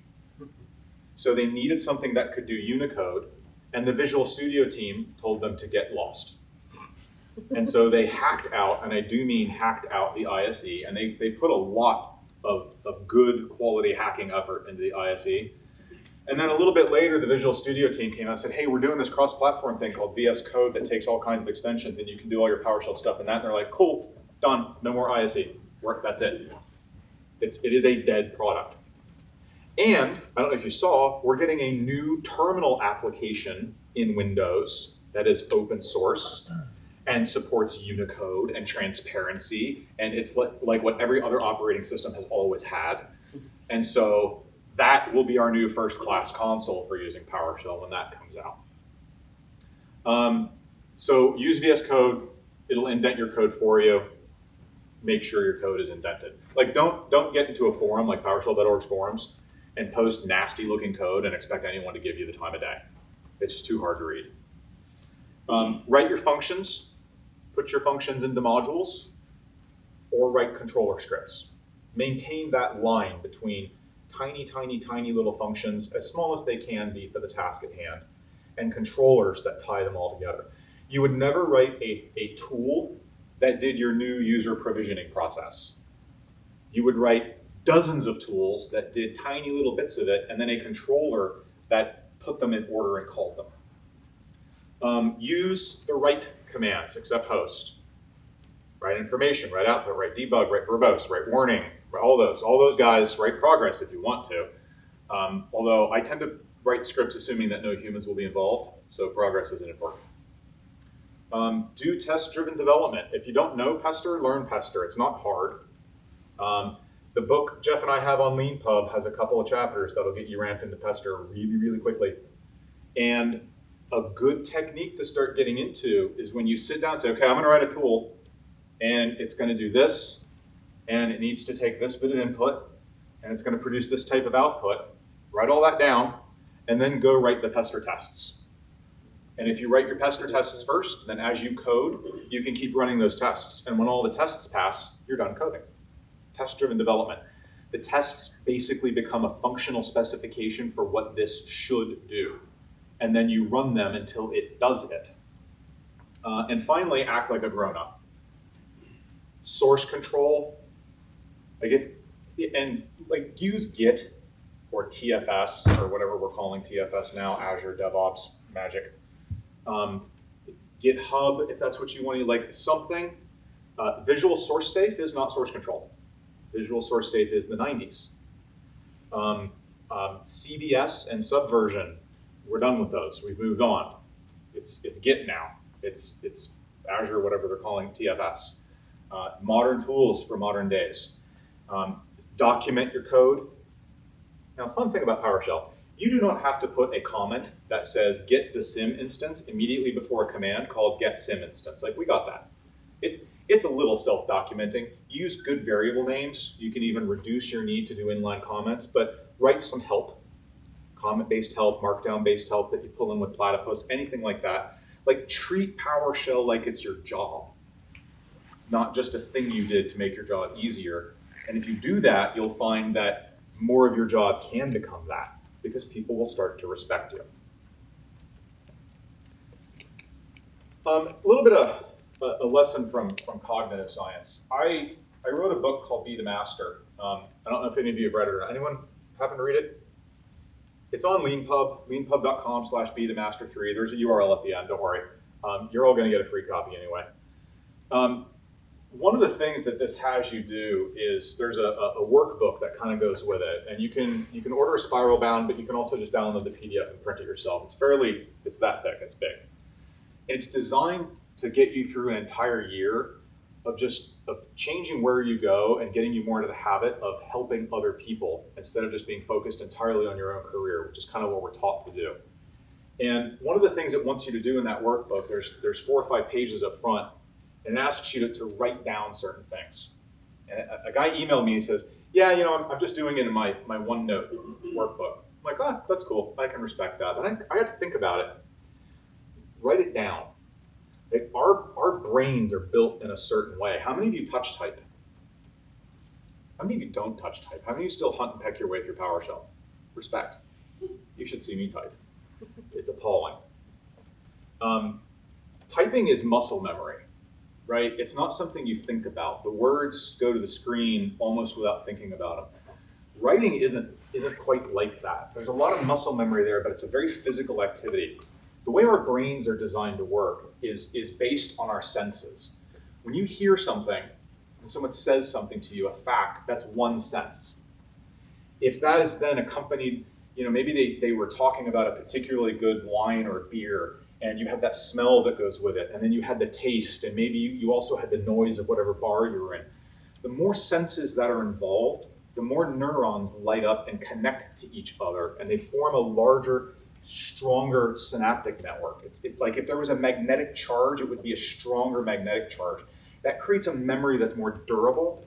So they needed something that could do Unicode, and the Visual Studio team told them to get lost. And so they hacked out, and I do mean hacked out the ISE, and they put a lot of good quality hacking effort into the ISE. And then a little bit later, the Visual Studio team came out and said, hey, we're doing this cross-platform thing called VS Code that takes all kinds of extensions, and you can do all your PowerShell stuff in that. And they're like, cool, done, no more ISE. Work, that's it. It is a dead product. And, I don't know if you saw, we're getting a new terminal application in Windows that is open source and supports Unicode and transparency, and it's like what every other operating system has always had. And so that will be our new first-class console for using PowerShell when that comes out. So use VS Code. It'll indent your code for you. Make sure your code is indented. Like don't get into a forum like PowerShell.org's forums and post nasty-looking code and expect anyone to give you the time of day. It's just too hard to read. Write your functions. Put your functions into modules, or write controller scripts. Maintain that line between tiny, tiny, tiny little functions, as small as they can be for the task at hand, and controllers that tie them all together. You would never write a tool that did your new user provisioning process. You would write dozens of tools that did tiny little bits of it, and then a controller that put them in order and called them. Use the write commands, except host. Write information, write output, write debug, write verbose, write warning, all those guys, write progress if you want to. Although I tend to write scripts assuming that no humans will be involved, so progress isn't important. Do test-driven development. If you don't know Pester, learn Pester. It's not hard. The book Jeff and I have on LeanPub has a couple of chapters that'll get you ramped into Pester really, really quickly. And a good technique to start getting into is when you sit down and say, okay, I'm going to write a tool, and it's going to do this, and it needs to take this bit of input, and it's going to produce this type of output. Write all that down, and then go write the Pester tests. And if you write your Pester tests first, then as you code, you can keep running those tests. And when all the tests pass, you're done coding. Test-driven development. The tests basically become a functional specification for what this should do. And then you run them until it does it. And finally, act like a grown-up. source control, like use Git or TFS or whatever we're calling TFS now, Azure DevOps Magic. GitHub, if that's what you want to like something. Visual Source Safe is not source control. Visual Source Safe is the 90s. CVS and Subversion, we're done with those. We've moved on. It's Git now. It's Azure, whatever they're calling TFS. Modern tools for modern days. Document your code. Now, fun thing about PowerShell, you do not have to put a comment that says get the sim instance immediately before a command called get sim instance. Like, we got that. It's a little self-documenting. Use good variable names. You can even reduce your need to do inline comments, but write some help. Comment-based help, markdown-based help that you pull in with platypus, anything like that. Like, treat PowerShell like it's your job, not just a thing you did to make your job easier. And if you do that, you'll find that more of your job can become that, because people will start to respect you. A little bit of a lesson from cognitive science. I wrote a book called Be the Master. I don't know if any of you have read it or not. Anyone happen to read it? It's on LeanPub, leanpub.com/BeTheMaster3. There's a URL at the end, don't worry. You're all going to get a free copy anyway. One of the things that this has you do is there's a workbook that kind of goes with it, and you can order a spiral bound, but you can also just download the PDF and print it yourself. It's that thick, it's big. And it's designed to get you through an entire year of changing where you go and getting you more into the habit of helping other people instead of just being focused entirely on your own career, which is kind of what we're taught to do. And one of the things it wants you to do in that workbook, there's 4 or 5 pages up front, and it asks you to write down certain things. And a guy emailed me and says, yeah, I'm just doing it in my OneNote workbook. I'm like, oh, that's cool. I can respect that. And I had to think about it. Write it down. Like, our brains are built in a certain way. How many of you touch type? How many of you don't touch type? How many of you still hunt and peck your way through PowerShell? Respect. You should see me type. It's appalling. Typing is muscle memory, right? It's not something you think about. The words go to the screen almost without thinking about them. Writing isn't quite like that. There's a lot of muscle memory there, but it's a very physical activity. The way our brains are designed to work is based on our senses. When you hear something and someone says something to you, a fact, that's one sense. If that is then accompanied, maybe they were talking about a particularly good wine or beer, and you had that smell that goes with it, and then you had the taste, and maybe you also had the noise of whatever bar you were in. The more senses that are involved, the more neurons light up and connect to each other, and they form a larger, stronger synaptic network. It's like if there was a magnetic charge, it would be a stronger magnetic charge. That creates a memory that's more durable.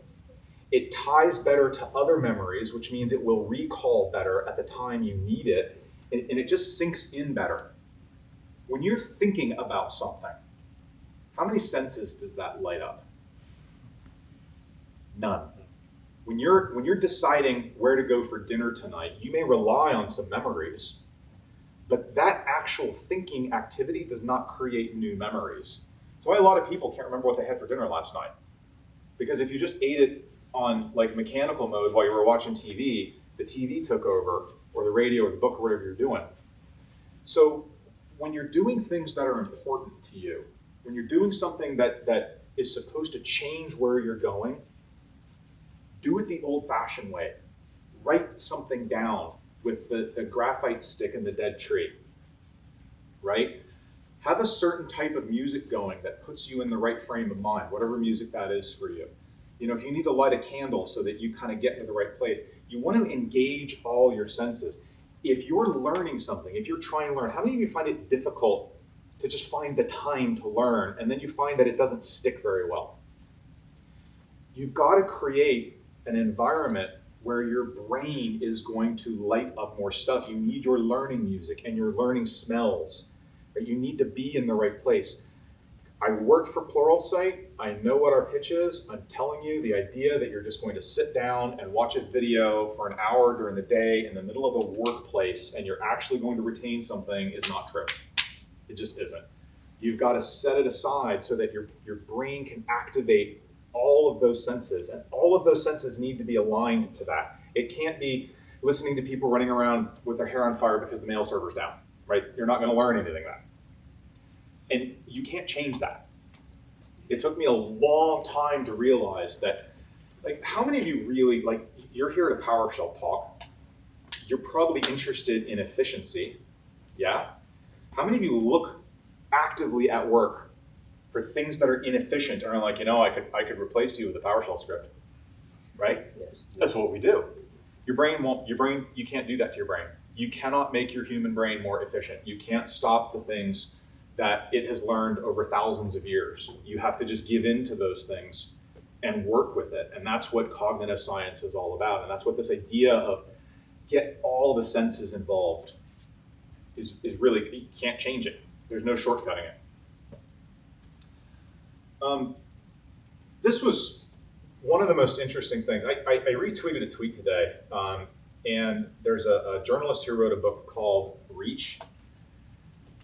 It ties better to other memories, which means it will recall better at the time you need it, and it just sinks in better. When you're thinking about something, how many senses does that light up? None. When you're deciding where to go for dinner tonight, you may rely on some memories, but that actual thinking activity does not create new memories. That's why a lot of people can't remember what they had for dinner last night. Because if you just ate it on like mechanical mode while you were watching TV, the TV took over, or the radio or the book or whatever you're doing. So when you're doing things that are important to you, when you're doing something that is supposed to change where you're going, do it the old-fashioned way. Write something down with the graphite stick and the dead tree, right? Have a certain type of music going that puts you in the right frame of mind, whatever music that is for you. If you need to light a candle so that you kind of get into the right place, you want to engage all your senses. If you're learning something, if you're trying to learn, how many of you find it difficult to just find the time to learn, and then you find that it doesn't stick very well? You've got to create an environment where your brain is going to light up more stuff. You need your learning music and your learning smells. Right? You need to be in the right place. I work for Pluralsight. I know what our pitch is. I'm telling you, the idea that you're just going to sit down and watch a video for an hour during the day in the middle of a workplace and you're actually going to retain something is not true. It just isn't. You've got to set it aside so that your brain can activate all of those senses, and all of those senses need to be aligned to that. It can't be listening to people running around with their hair on fire because the mail server's down, right? You're not going to learn anything that. And you can't change that. It took me a long time to realize that, like, how many of you really, like, you're here at a PowerShell talk, you're probably interested in efficiency, yeah? How many of you look actively at work for things that are inefficient and are like, I could replace you with a PowerShell script, right? Yes. That's what we do. You can't do that to your brain. You cannot make your human brain more efficient. You can't stop the things that it has learned over thousands of years. You have to just give in to those things and work with it. And that's what cognitive science is all about. And that's what this idea of get all the senses involved is really, you can't change it. There's no shortcutting it. This was one of the most interesting things. I retweeted a tweet today, and there's a journalist who wrote a book called Reach.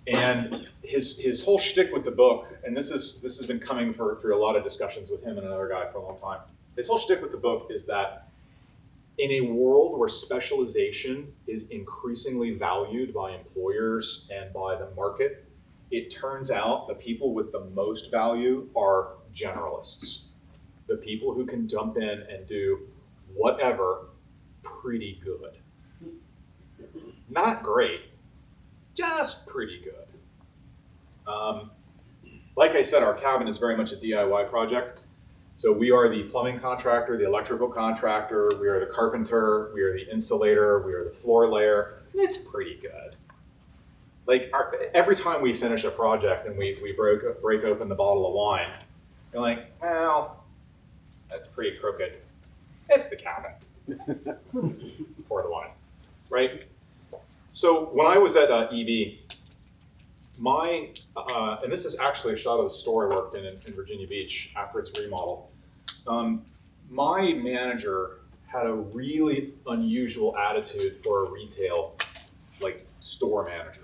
And his whole shtick with the book, and this has been coming through a lot of discussions with him and another guy for a long time. His whole shtick with the book is that in a world where specialization is increasingly valued by employers and by the market, it turns out the people with the most value are generalists. The people who can jump in and do whatever pretty good. Not great, just pretty good. Like I said, our cabin is very much a DIY project. So we are the plumbing contractor, the electrical contractor, we are the carpenter, we are the insulator, we are the floor layer. It's pretty good. Like every time we finish a project and we break open the bottle of wine, you're like, well, that's pretty crooked. It's the cabin. Pour the wine, right? So when I was at EB, and this is actually a shot of the store I worked in Virginia Beach after its remodel. My manager had a really unusual attitude for a retail, like, store manager.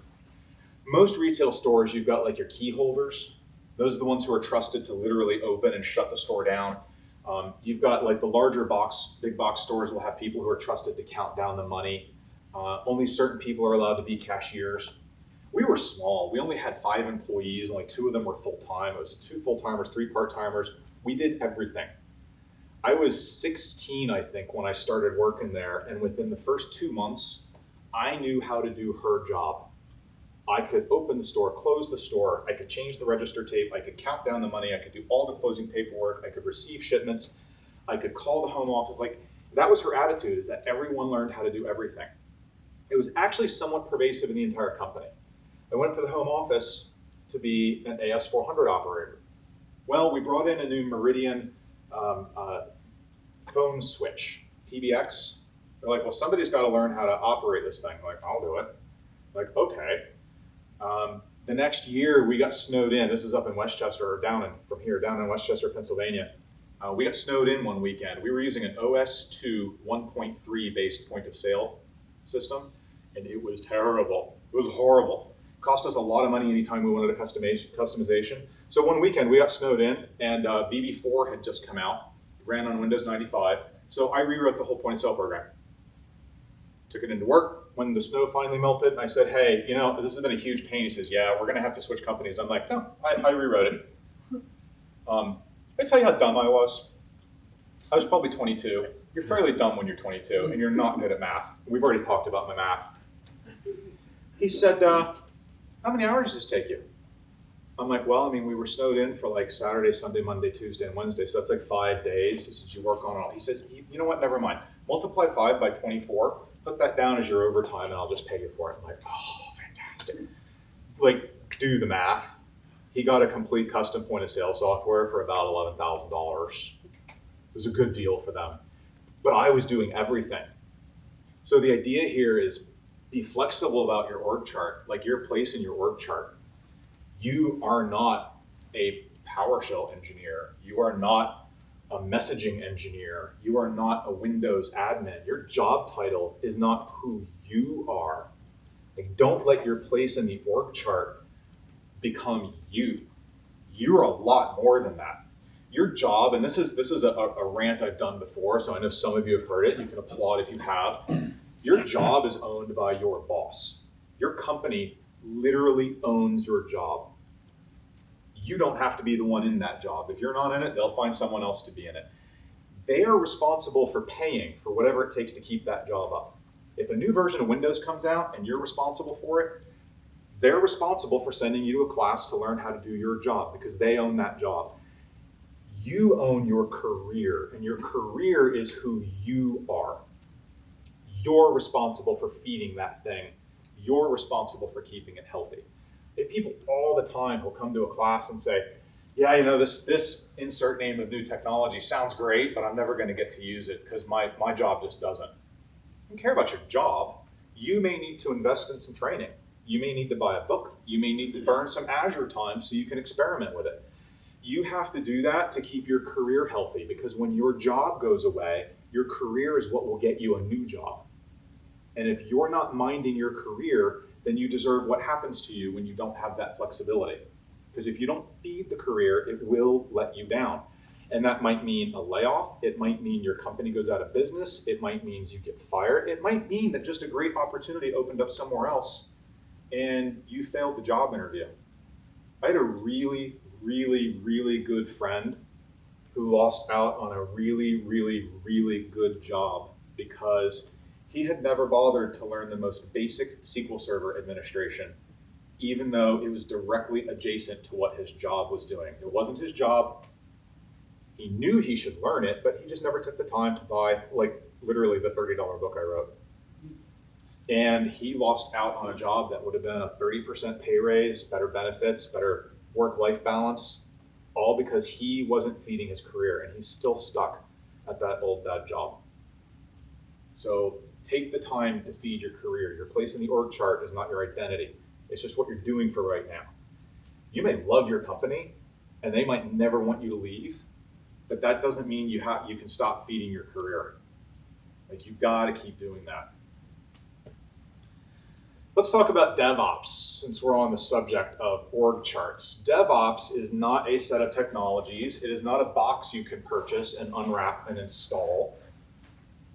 Most retail stores, you've got like your key holders. Those are the ones who are trusted to literally open and shut the store down. You've got like the larger big box stores will have people who are trusted to count down the money. Only certain people are allowed to be cashiers. We were small. We only had 5 employees. Only 2 of them were full-time. It was 2 full-timers, 3 part-timers. We did everything. I was 16, I think, when I started working there. And within the first 2 months, I knew how to do her job. I could open the store, close the store. I could change the register tape. I could count down the money. I could do all the closing paperwork. I could receive shipments. I could call the home office. Like, that was her attitude, is that everyone learned how to do everything. It was actually somewhat pervasive in the entire company. I went to the home office to be an AS400 operator. Well, we brought in a new Meridian phone switch, PBX. They're like, well, somebody's got to learn how to operate this thing. I'm like, I'll do it. I'm like, okay. The next year, we got snowed in. This is up in Westchester, or down in Westchester, Pennsylvania. We got snowed in one weekend. We were using an OS2 1.3 based point of sale system, and it was terrible. It was horrible. Cost us a lot of money anytime we wanted a customization. So one weekend we got snowed in, and VB4 had just come out. It ran on Windows 95. So I rewrote the whole point of sale program. Took it into work. When the snow finally melted, I said, hey, this has been a huge pain. He says, yeah, we're going to have to switch companies. I'm like, no, I rewrote it. I tell you how dumb I was. I was probably 22. You're fairly dumb when you're 22, and you're not good at math. We've already talked about my math. He said, how many hours does this take you? I'm like, well, we were snowed in for like Saturday, Sunday, Monday, Tuesday, and Wednesday, so that's like 5 days. He says, you work on it all. He says, you know what, never mind. Multiply 5 by 24, put that down as your overtime, and I'll just pay you for it. I'm like, oh, fantastic. Like, do the math. He got a complete custom point of sale software for about $11,000. It was a good deal for them. But I was doing everything. So the idea here is be flexible about your org chart, like your place in your org chart. You are not a PowerShell engineer. You are not a messaging engineer. You are not a Windows admin. Your job title is not who you are. Like, don't let your place in the org chart become you. You're a lot more than that. Your job, and this is a rant I've done before, so I know some of you have heard it. You can applaud if you have. Your job is owned by your boss. Your company literally owns your job. You don't have to be the one in that job. If you're not in it, they'll find someone else to be in it. They are responsible for paying for whatever it takes to keep that job up. If a new version of Windows comes out and you're responsible for it, they're responsible for sending you to a class to learn how to do your job because they own that job. You own your career, and your career is who you are. You're responsible for feeding that thing. You're responsible for keeping it healthy. If people all the time will come to a class and say, yeah, you know, this insert name of new technology sounds great, but I'm never going to get to use it because my job just doesn't. I don't care about your job. You may need to invest in some training. You may need to buy a book. You may need to burn some Azure time so you can experiment with it. You have to do that to keep your career healthy because when your job goes away, your career is what will get you a new job. And if you're not minding your career, then you deserve what happens to you when you don't have that flexibility. Because if you don't feed the career, it will let you down. And that might mean a layoff. It might mean your company goes out of business. It might mean you get fired. It might mean that just a great opportunity opened up somewhere else and you failed the job interview. I had a really, really, really good friend who lost out on a really, really, really good job because he had never bothered to learn the most basic SQL Server administration, even though it was directly adjacent to what his job was doing. It wasn't his job. He knew he should learn it, but he just never took the time to buy, like, literally the $30 book I wrote. And he lost out on a job that would have been a 30% pay raise, better benefits, better work-life balance, all because he wasn't feeding his career, and he's still stuck at that old bad job. So take the time to feed your career. Your place in the org chart is not your identity. It's just what you're doing for right now. You may love your company, and they might never want you to leave, but that doesn't mean you can stop feeding your career. Like, you've got to keep doing that. Let's talk about DevOps, since we're on the subject of org charts. DevOps is not a set of technologies. It is not a box you can purchase and unwrap and install,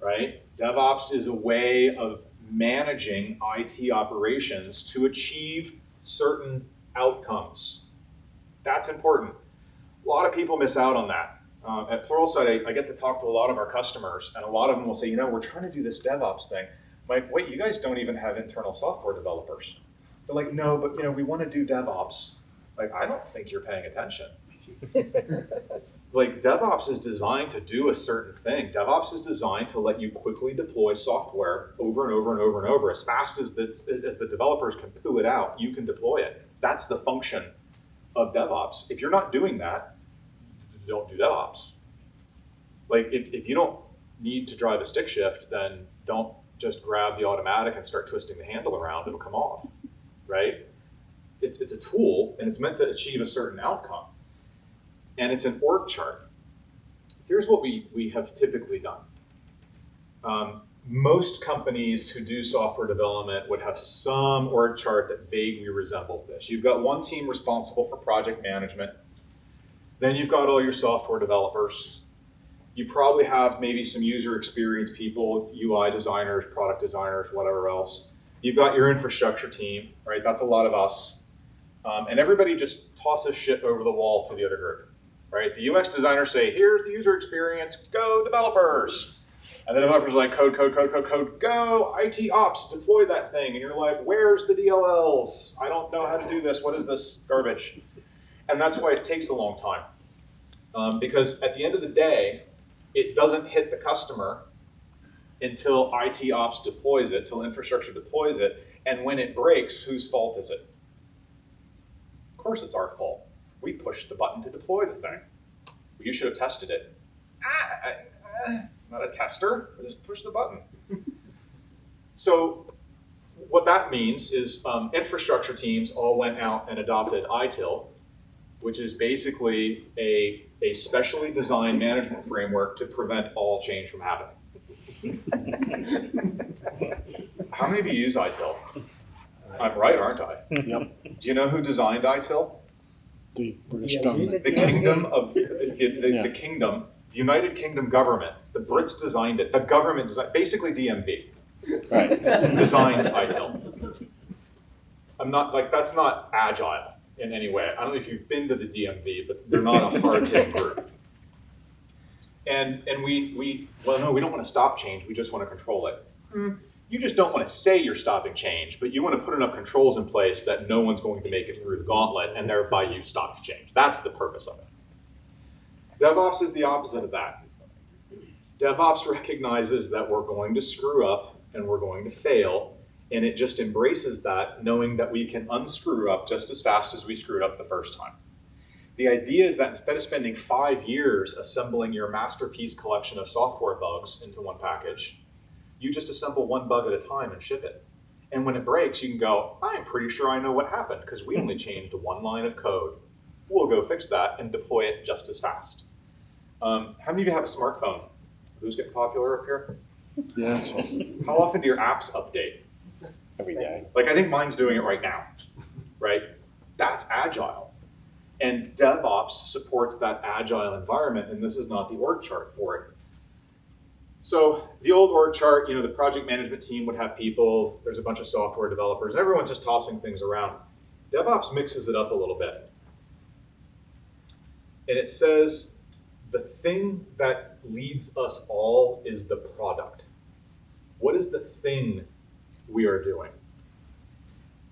right? DevOps is a way of managing IT operations to achieve certain outcomes. That's important. A lot of people miss out on that. At Pluralsight, I get to talk to a lot of our customers, and a lot of them will say, you know, we're trying to do this DevOps thing. I'm like, wait, you guys don't even have internal software developers. They're like, no, but you know, we want to do DevOps. Like, I don't think you're paying attention. Like, DevOps is designed to do a certain thing. DevOps is designed to let you quickly deploy software over and over and over and over. As fast as the developers can poo it out, you can deploy it. That's the function of DevOps. If you're not doing that, don't do DevOps. Like, if you don't need to drive a stick shift, then don't just grab the automatic and start twisting the handle around. It'll come off, right? It's a tool, and it's meant to achieve a certain outcome. And it's an org chart. Here's what we have typically done. Most companies who do software development would have some org chart that vaguely resembles this. You've got one team responsible for project management. Then you've got all your software developers. You probably have maybe some user experience people, UI designers, product designers, whatever else. You've got your infrastructure team, right? That's a lot of us. And everybody just tosses shit over the wall to the other group, right? The UX designers say, here's the user experience, go developers. And the developers are like, code, code, code, code, code, go, IT ops, deploy that thing. And you're like, where's the DLLs? I don't know how to do this. What is this garbage? And that's why it takes a long time. Because at the end of the day, it doesn't hit the customer until IT ops deploys it, till infrastructure deploys it. And when it breaks, whose fault is it? Of course it's our fault. We pushed the button to deploy the thing. You should have tested it. Not a tester, I just push the button. So what that means is infrastructure teams all went out and adopted ITIL, which is basically a specially designed management framework to prevent all change from happening. How many of you use ITIL? I'm right, aren't I? Yep. Do you know who designed ITIL? The British government. The Kingdom of the kingdom, the United Kingdom government, the Brits designed it. The government designed, basically DMV, Right. designed ITIL. I'm not, like, that's not agile in any way. I don't know if you've been to the DMV, but they're not a hard-hitting group. And we don't want to stop change, we just want to control it. You just don't want to say you're stopping change, but you want to put enough controls in place that no one's going to make it through the gauntlet, and thereby you stop change. That's the purpose of it. DevOps is the opposite of that. DevOps recognizes that we're going to screw up and we're going to fail, and it just embraces that, knowing that we can unscrew up just as fast as we screwed up the first time. The idea is that instead of spending 5 years assembling your masterpiece collection of software bugs into one package, you just assemble one bug at a time and ship it. And when it breaks, you can go, I'm pretty sure I know what happened because we only changed one line of code. We'll go fix that and deploy it just as fast. How many of you have a smartphone? Who's getting popular up here? Yeah, that's fine. How often do your apps update? Every day. Like, I think mine's doing it right now, right? That's agile. And DevOps supports that agile environment, and this is not the org chart for it. So the old org chart, the project management team would have people, there's a bunch of software developers, and everyone's just tossing things around. DevOps mixes it up a little bit. And it says, the thing that leads us all is the product. What is the thing we are doing?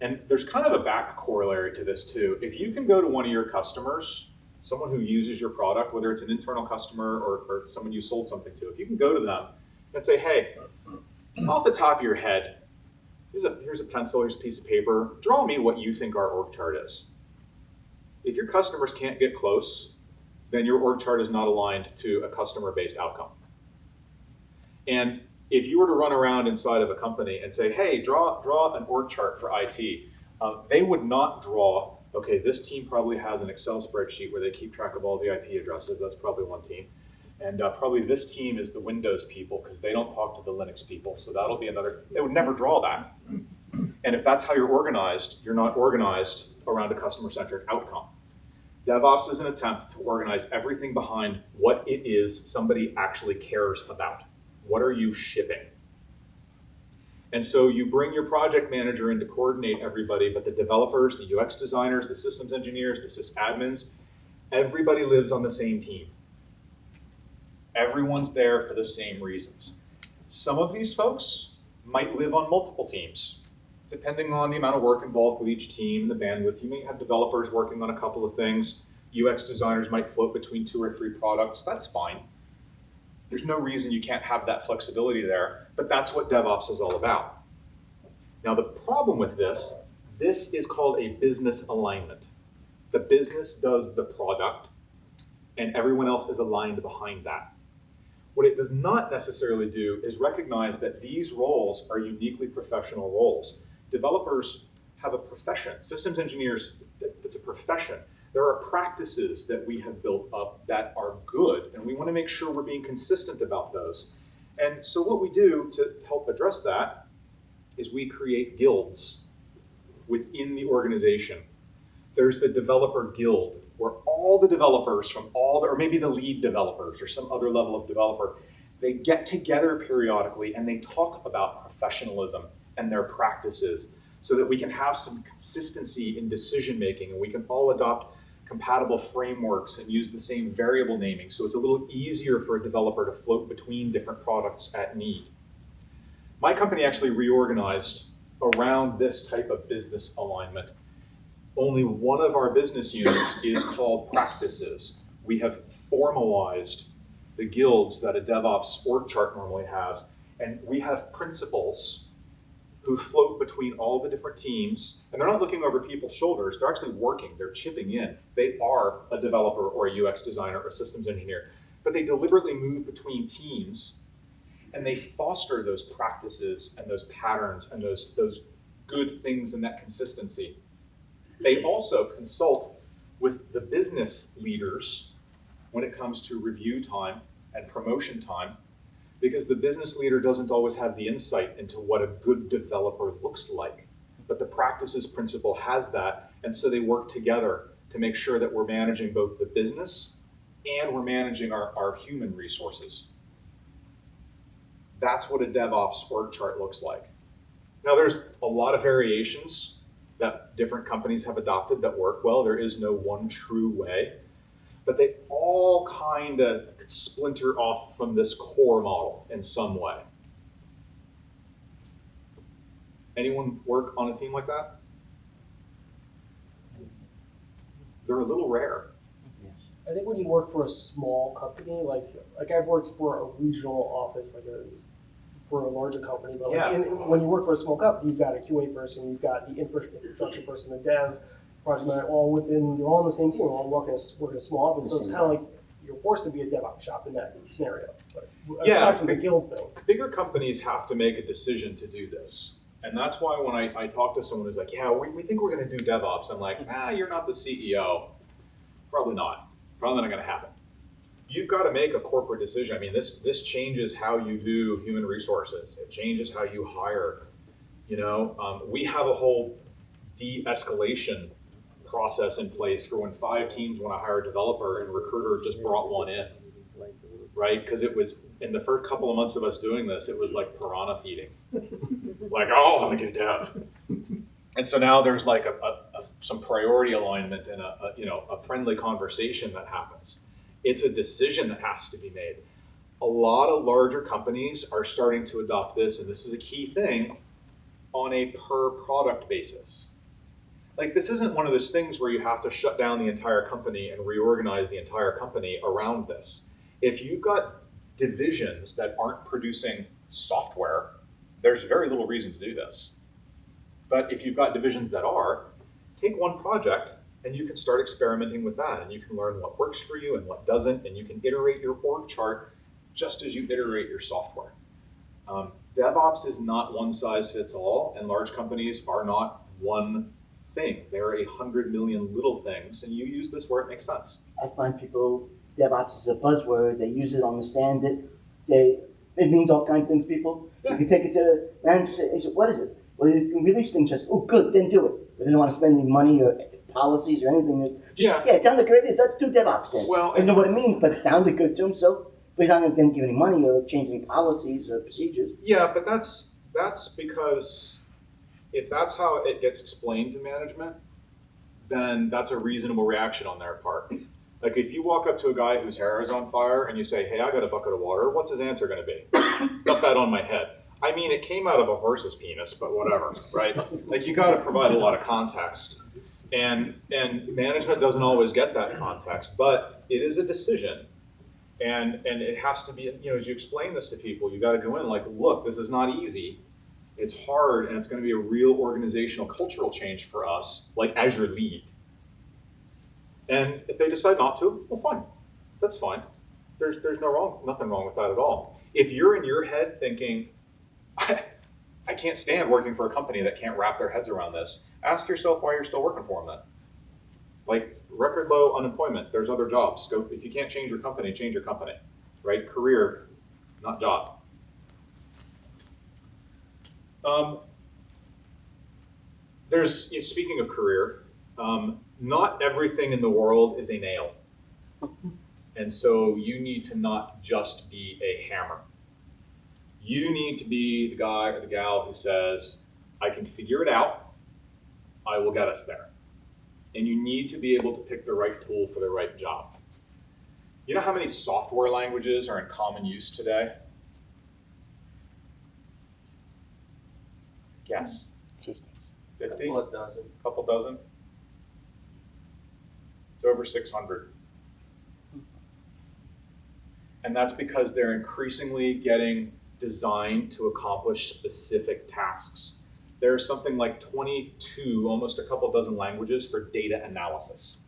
And there's kind of a back corollary to this too. If you can go to one of your customers, someone who uses your product, whether it's an internal customer or someone you sold something to, if you can go to them and say, hey, off the top of your head, here's a pencil, here's a piece of paper, draw me what you think our org chart is. If your customers can't get close, then your org chart is not aligned to a customer-based outcome. And if you were to run around inside of a company and say, hey, draw an org chart for IT, they would not draw, okay, this team probably has an Excel spreadsheet where they keep track of all the IP addresses. That's probably one team. And probably this team is the Windows people because they don't talk to the Linux people. So that'll be another, they would never draw that. And if that's how you're organized, you're not organized around a customer-centric outcome. DevOps is an attempt to organize everything behind what it is somebody actually cares about. What are you shipping? And so you bring your project manager in to coordinate everybody, but the developers, the UX designers, the systems engineers, the sysadmins, everybody lives on the same team. Everyone's there for the same reasons. Some of these folks might live on multiple teams, depending on the amount of work involved with each team and the bandwidth. You may have developers working on a couple of things. UX designers might float between 2 or 3 products. That's fine. There's no reason you can't have that flexibility there, but that's what DevOps is all about. Now, the problem with this is called a business alignment. The business does the product, and everyone else is aligned behind that. What it does not necessarily do is recognize that these roles are uniquely professional roles. Developers have a profession. Systems engineers, it's a profession. There are practices that we have built up that are good, and we want to make sure we're being consistent about those. And so what we do to help address that is we create guilds within the organization. There's the developer guild, where all the developers from or maybe the lead developers or some other level of developer, they get together periodically and they talk about professionalism and their practices so that we can have some consistency in decision making and we can all adopt compatible frameworks and use the same variable naming, so it's a little easier for a developer to float between different products at need. My company actually reorganized around this type of business alignment. Only one of our business units is called practices. We have formalized the guilds that a DevOps org chart normally has, and we have principals who float between all the different teams, and they're not looking over people's shoulders, they're actually working, they're chipping in. They are a developer or a UX designer or a systems engineer, but they deliberately move between teams, and they foster those practices and those patterns and those good things and that consistency. They also consult with the business leaders when it comes to review time and promotion time, because the business leader doesn't always have the insight into what a good developer looks like. But the practices principle has that, and so they work together to make sure that we're managing both the business and we're managing our human resources. That's what a DevOps org chart looks like. Now, there's a lot of variations that different companies have adopted that work well. There is no one true way, but they all kind of splinter off from this core model in some way. Anyone work on a team like that? They're a little rare. I think when you work for a small company, like I've worked for a regional office, for a larger company, but Yeah. when you work for a small company, you've got a QA person, you've got the infrastructure person, the dev, project manager, you're all on the same team, you're all working in a small office, so it's kind of like you're forced to be a DevOps shop in that scenario. But aside from the guild thing. Bigger companies have to make a decision to do this. And that's why when I talk to someone who's like, yeah, we think we're going to do DevOps, I'm like, you're not the CEO. Probably not. Probably not going to happen. You've got to make a corporate decision. I mean, this changes how you do human resources. It changes how you hire. We have a whole de-escalation process in place for when 5 teams want to hire a developer and recruiter just brought one in, right? Because it was, in the first couple of months of us doing this, it was like piranha feeding. Like, oh, I'm going to get a dev. And so now there's like some priority alignment and a friendly conversation that happens. It's a decision that has to be made. A lot of larger companies are starting to adopt this, and this is a key thing, on a per product basis. Like, this isn't one of those things where you have to shut down the entire company and reorganize the entire company around this. If you've got divisions that aren't producing software, there's very little reason to do this. But if you've got divisions that are, take one project and you can start experimenting with that, and you can learn what works for you and what doesn't, and you can iterate your org chart just as you iterate your software. DevOps is not one size fits all, and large companies are not one thing. There are 100 million little things, and you use this where it makes sense. I find people, DevOps is a buzzword, they use it, understand it, it means all kinds of things to people. Yeah. If you take it to the manager, they say, what is it? Well, you can release things, says, oh good, then do it. But they don't want to spend any money or policies or anything. Just, it sounds like a great idea, let's do DevOps then. Well, I don't know what it means, but it sounded good to them, so we're not going to give any money or change any policies or procedures. Yeah, but that's because if that's how it gets explained to management, then that's a reasonable reaction on their part. Like, if you walk up to a guy whose hair is on fire and you say, hey, I got a bucket of water, what's his answer going to be? Dump that on my head. I mean, it came out of a horse's penis, but whatever, right? Like, you got to provide a lot of context. And management doesn't always get that context, but it is a decision. And it has to be, as you explain this to people, you got to go in like, look, this is not easy. It's hard, and it's going to be a real organizational cultural change for us, like as your lead. And if they decide not to, well, fine. That's fine. There's nothing wrong with that at all. If you're in your head thinking, I can't stand working for a company that can't wrap their heads around this, ask yourself why you're still working for them then. Like, record low unemployment, there's other jobs. If you can't change your company, right? Career, not job. Speaking of career, not everything in the world is a nail. And so you need to not just be a hammer. You need to be the guy or the gal who says, I can figure it out, I will get us there. And you need to be able to pick the right tool for the right job. You know how many software languages are in common use today? Guess. 50. 50? Couple Couple dozen? It's over 600. And that's because they're increasingly getting designed to accomplish specific tasks. There's something like 22, almost a couple dozen languages for data analysis.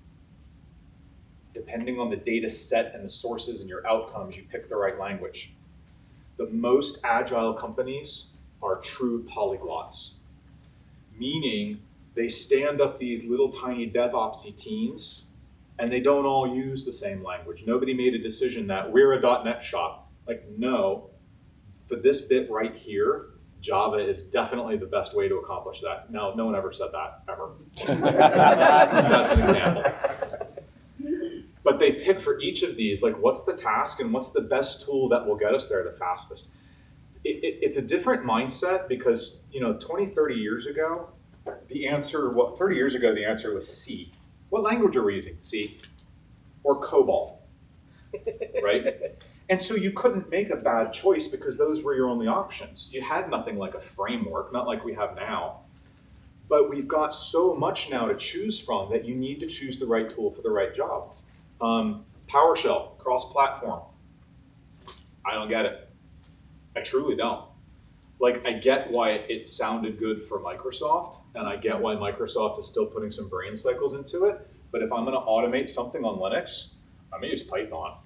Depending on the data set and the sources and your outcomes, you pick the right language. The most agile companies are true polyglots, meaning they stand up these little tiny DevOpsy teams and they don't all use the same language. Nobody made a decision that we're a .NET shop. Like, no, for this bit right here, Java is definitely the best way to accomplish that. No one ever said that, ever. That's an example. But they pick for each of these, like what's the task and what's the best tool that will get us there the fastest. It's a different mindset because, 20, 30 years ago, the answer was C. What language are we using? C or COBOL, right? And so you couldn't make a bad choice because those were your only options. You had nothing like a framework, not like we have now. But we've got so much now to choose from that you need to choose the right tool for the right job. PowerShell, cross-platform. I don't get it. I truly don't. Like, I get why it sounded good for Microsoft, and I get why Microsoft is still putting some brain cycles into it. But if I'm going to automate something on Linux, I'm going to use Python.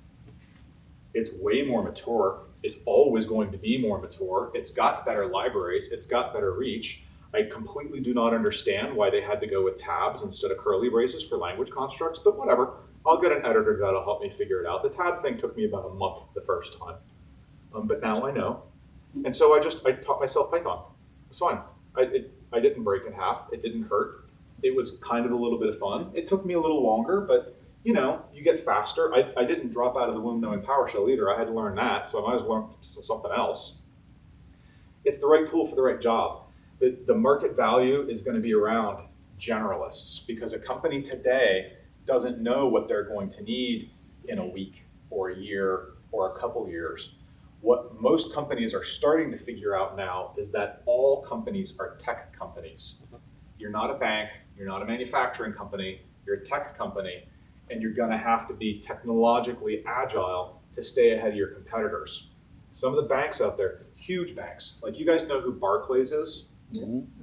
It's way more mature. It's always going to be more mature. It's got better libraries. It's got better reach. I completely do not understand why they had to go with tabs instead of curly braces for language constructs, but whatever. I'll get an editor that'll help me figure it out. The tab thing took me about a month the first time, but now I know. And so I taught myself Python. It's fine. I didn't break in half. It didn't hurt. It was kind of a little bit of fun. It took me a little longer, but you get faster. I didn't drop out of the womb knowing PowerShell either. I had to learn that, so I might as well learn something else. It's the right tool for the right job. The market value is going to be around generalists because a company today doesn't know what they're going to need in a week or a year or a couple years. What most companies are starting to figure out now is that all companies are tech companies. You're not a bank, you're not a manufacturing company, you're a tech company, and you're gonna have to be technologically agile to stay ahead of your competitors. Some of the banks out there, huge banks, like you guys know who Barclays is,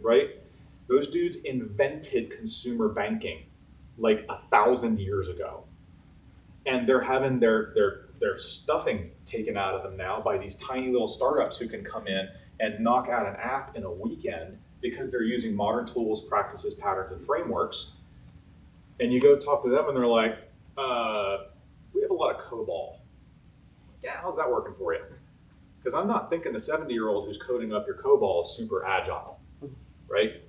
right? Those dudes invented consumer banking like 1,000 years ago. And they're having their stuffing taken out of them now by these tiny little startups who can come in and knock out an app in a weekend because they're using modern tools, practices, patterns, and frameworks. And you go talk to them and they're like, we have a lot of COBOL. Yeah, how's that working for you? Because I'm not thinking the 70-year-old who's coding up your COBOL is super agile, right?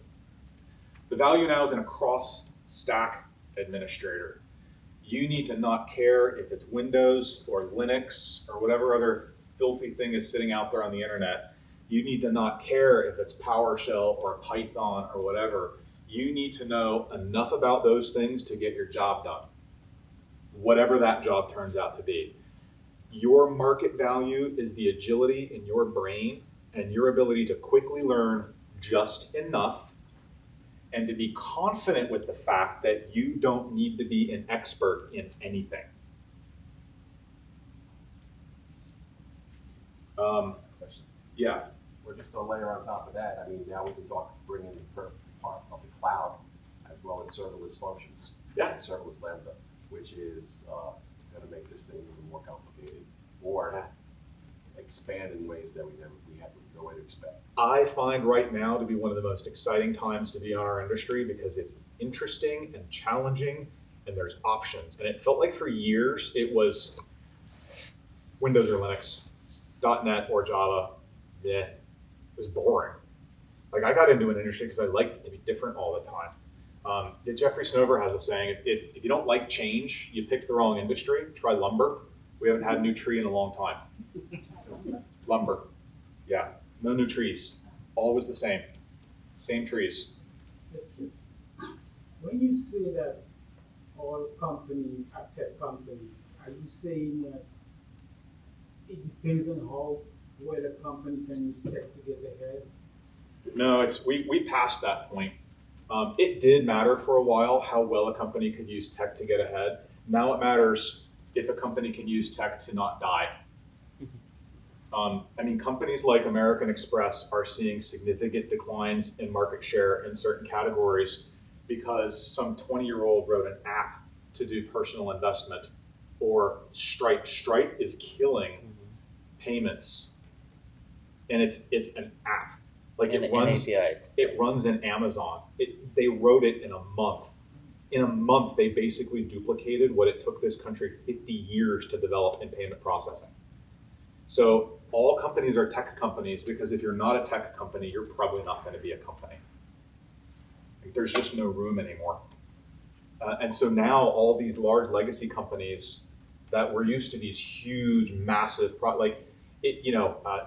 The value now is in a cross-stack administrator. You need to not care if it's Windows or Linux or whatever other filthy thing is sitting out there on the internet. You need to not care if it's PowerShell or Python or whatever. You need to know enough about those things to get your job done, whatever that job turns out to be. Your market value is the agility in your brain and your ability to quickly learn just enough and to be confident with the fact that you don't need to be an expert in anything. Yeah. Or just a layer on top of that, I mean, now we can bring in the part of the cloud as well as serverless functions. Yeah. And serverless Lambda, which is going to make this thing even more complicated or expand in ways that we have no way to expect. I find right now to be one of the most exciting times to be in our industry because it's interesting and challenging and there's options. And it felt like for years it was Windows or Linux, .NET or Java. Yeah, it was boring. Like I got into an industry because I liked it to be different all the time. Jeffrey Snover has a saying, if you don't like change, you picked the wrong industry, try lumber. We haven't had a new tree in a long time. Lumber, yeah. No new trees, always the same trees. When you say that all companies are tech companies, are you saying that it depends on how well a company can use tech to get ahead? No, we passed that point. It did matter for a while how well a company could use tech to get ahead. Now it matters if a company can use tech to not die. I mean, companies like American Express are seeing significant declines in market share in certain categories because some 20-year-old wrote an app to do personal investment. Or Stripe. Stripe is killing payments, and it's an app. Like it runs APIs. It runs in Amazon. They wrote it in a month. In a month, they basically duplicated what it took this country 50 years to develop in payment processing. So all companies are tech companies because if you're not a tech company, you're probably not going to be a company. Like, there's just no room anymore. And so now all these large legacy companies that were used to these huge, massive,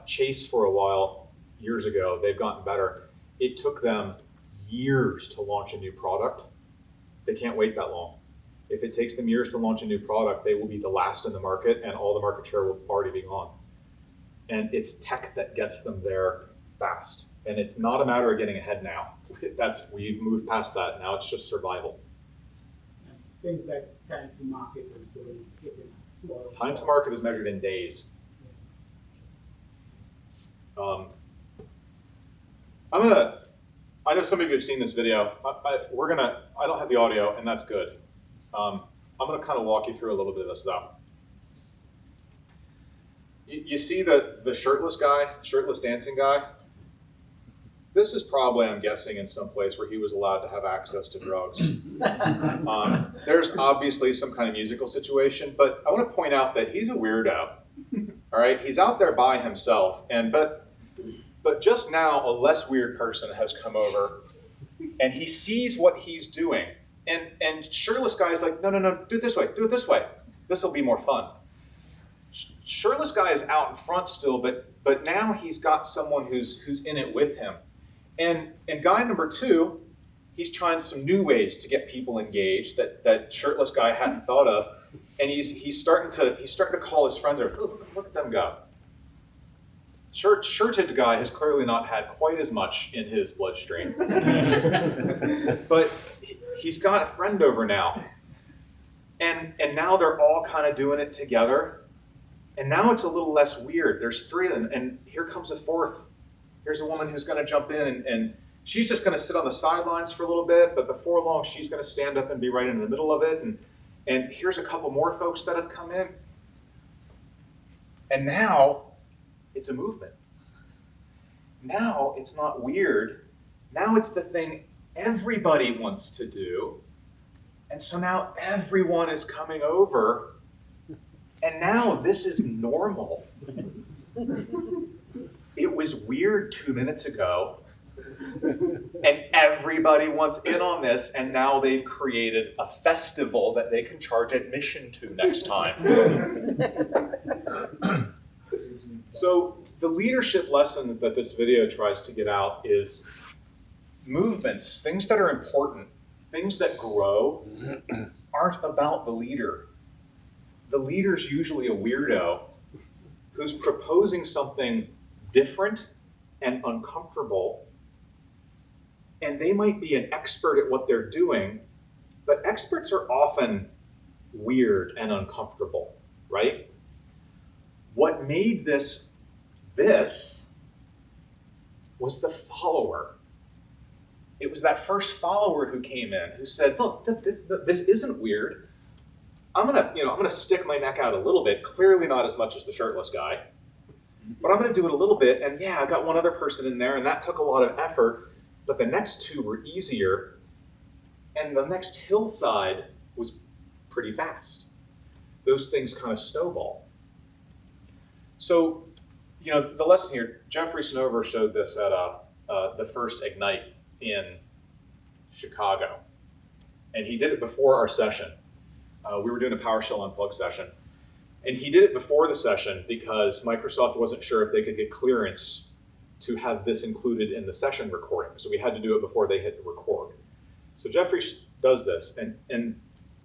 Chase for a while, years ago, they've gotten better. It took them years to launch a new product. They can't wait that long. If it takes them years to launch a new product, they will be the last in the market and all the market share will already be gone. And it's tech that gets them there fast. And it's not a matter of getting ahead now. We've moved past that. Now it's just survival. Things like time to market and so is getting smaller. Time to market is measured in days. I know some of you have seen this video. I don't have the audio, and that's good. I'm gonna kind of walk you through a little bit of this though. You see the shirtless guy, shirtless dancing guy? This is probably, I'm guessing, in some place where he was allowed to have access to drugs. There's obviously some kind of musical situation, but I want to point out that he's a weirdo. All right, he's out there by himself, but just now a less weird person has come over, and he sees what he's doing, and shirtless guy's like, no, do it this way, this will be more fun. Shirtless guy is out in front still, but now he's got someone who's in it with him. And guy number two, he's trying some new ways to get people engaged that shirtless guy hadn't thought of, and he's starting to call his friends over. Look at them go. Shirted guy has clearly not had quite as much in his bloodstream, but he's got a friend over now, and now they're all kind of doing it together, and now it's a little less weird. There's three of them, and here comes a fourth. Here's a woman who's going to jump in, and she's just going to sit on the sidelines for a little bit, but before long, she's going to stand up and be right in the middle of it. And here's a couple more folks that have come in. And now it's a movement. Now it's not weird. Now it's the thing everybody wants to do. And so now everyone is coming over. And now this is normal. It was weird 2 minutes ago, and everybody wants in on this, and now they've created a festival that they can charge admission to next time. So the leadership lessons that this video tries to get out is movements, things that are important, things that grow, aren't about the leader. The leader's usually a weirdo who's proposing something different and uncomfortable, and they might be an expert at what they're doing, but experts are often weird and uncomfortable, right? What made this was the follower. It was that first follower who came in who said, look, this isn't weird. I'm gonna stick my neck out a little bit, clearly not as much as the shirtless guy, but I'm going to do it a little bit, and yeah, I got one other person in there, and that took a lot of effort, but the next two were easier, and the next hillside was pretty fast. Those things kind of snowball. So, the lesson here, Jeffrey Snover showed this at the first Ignite in Chicago, and he did it before our session. We were doing a PowerShell Unplugged session. And he did it before the session because Microsoft wasn't sure if they could get clearance to have this included in the session recording. So we had to do it before they hit record. So Jeffrey does this, and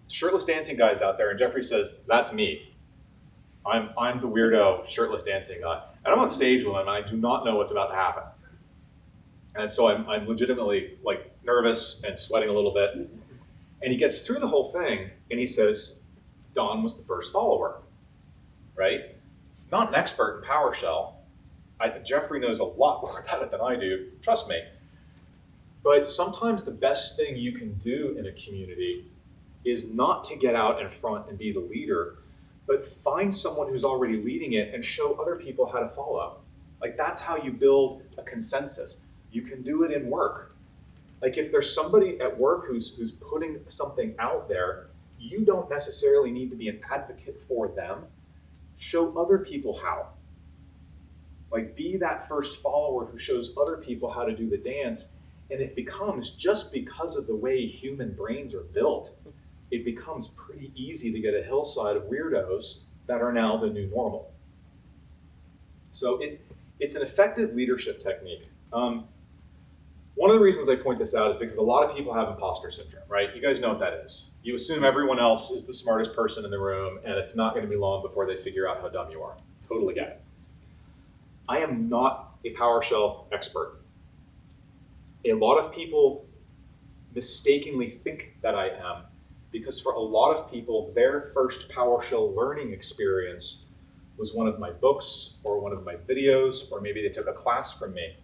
shirtless dancing guy's out there, and Jeffrey says, that's me. I'm the weirdo shirtless dancing guy. And I'm on stage with him, and I do not know what's about to happen. And so I'm legitimately nervous and sweating a little bit. And he gets through the whole thing, and he says, Don was the first follower. Right? Not an expert in PowerShell. Jeffrey knows a lot more about it than I do, trust me. But sometimes the best thing you can do in a community is not to get out in front and be the leader, but find someone who's already leading it and show other people how to follow. That's how you build a consensus. You can do it in work. If there's somebody at work who's putting something out there, you don't necessarily need to be an advocate for them. Show other people how. Be that first follower who shows other people how to do the dance, And it becomes, just because of the way human brains are built, it becomes pretty easy to get a hillside of weirdos that are now the new normal. So it's an effective leadership technique. One of the reasons I point this out is because a lot of people have imposter syndrome, right? You guys know what that is. You assume everyone else is the smartest person in the room, and it's not going to be long before they figure out how dumb you are. Totally get it. I am not a PowerShell expert. A lot of people mistakenly think that I am, because for a lot of people, their first PowerShell learning experience was one of my books or one of my videos, or maybe they took a class from me.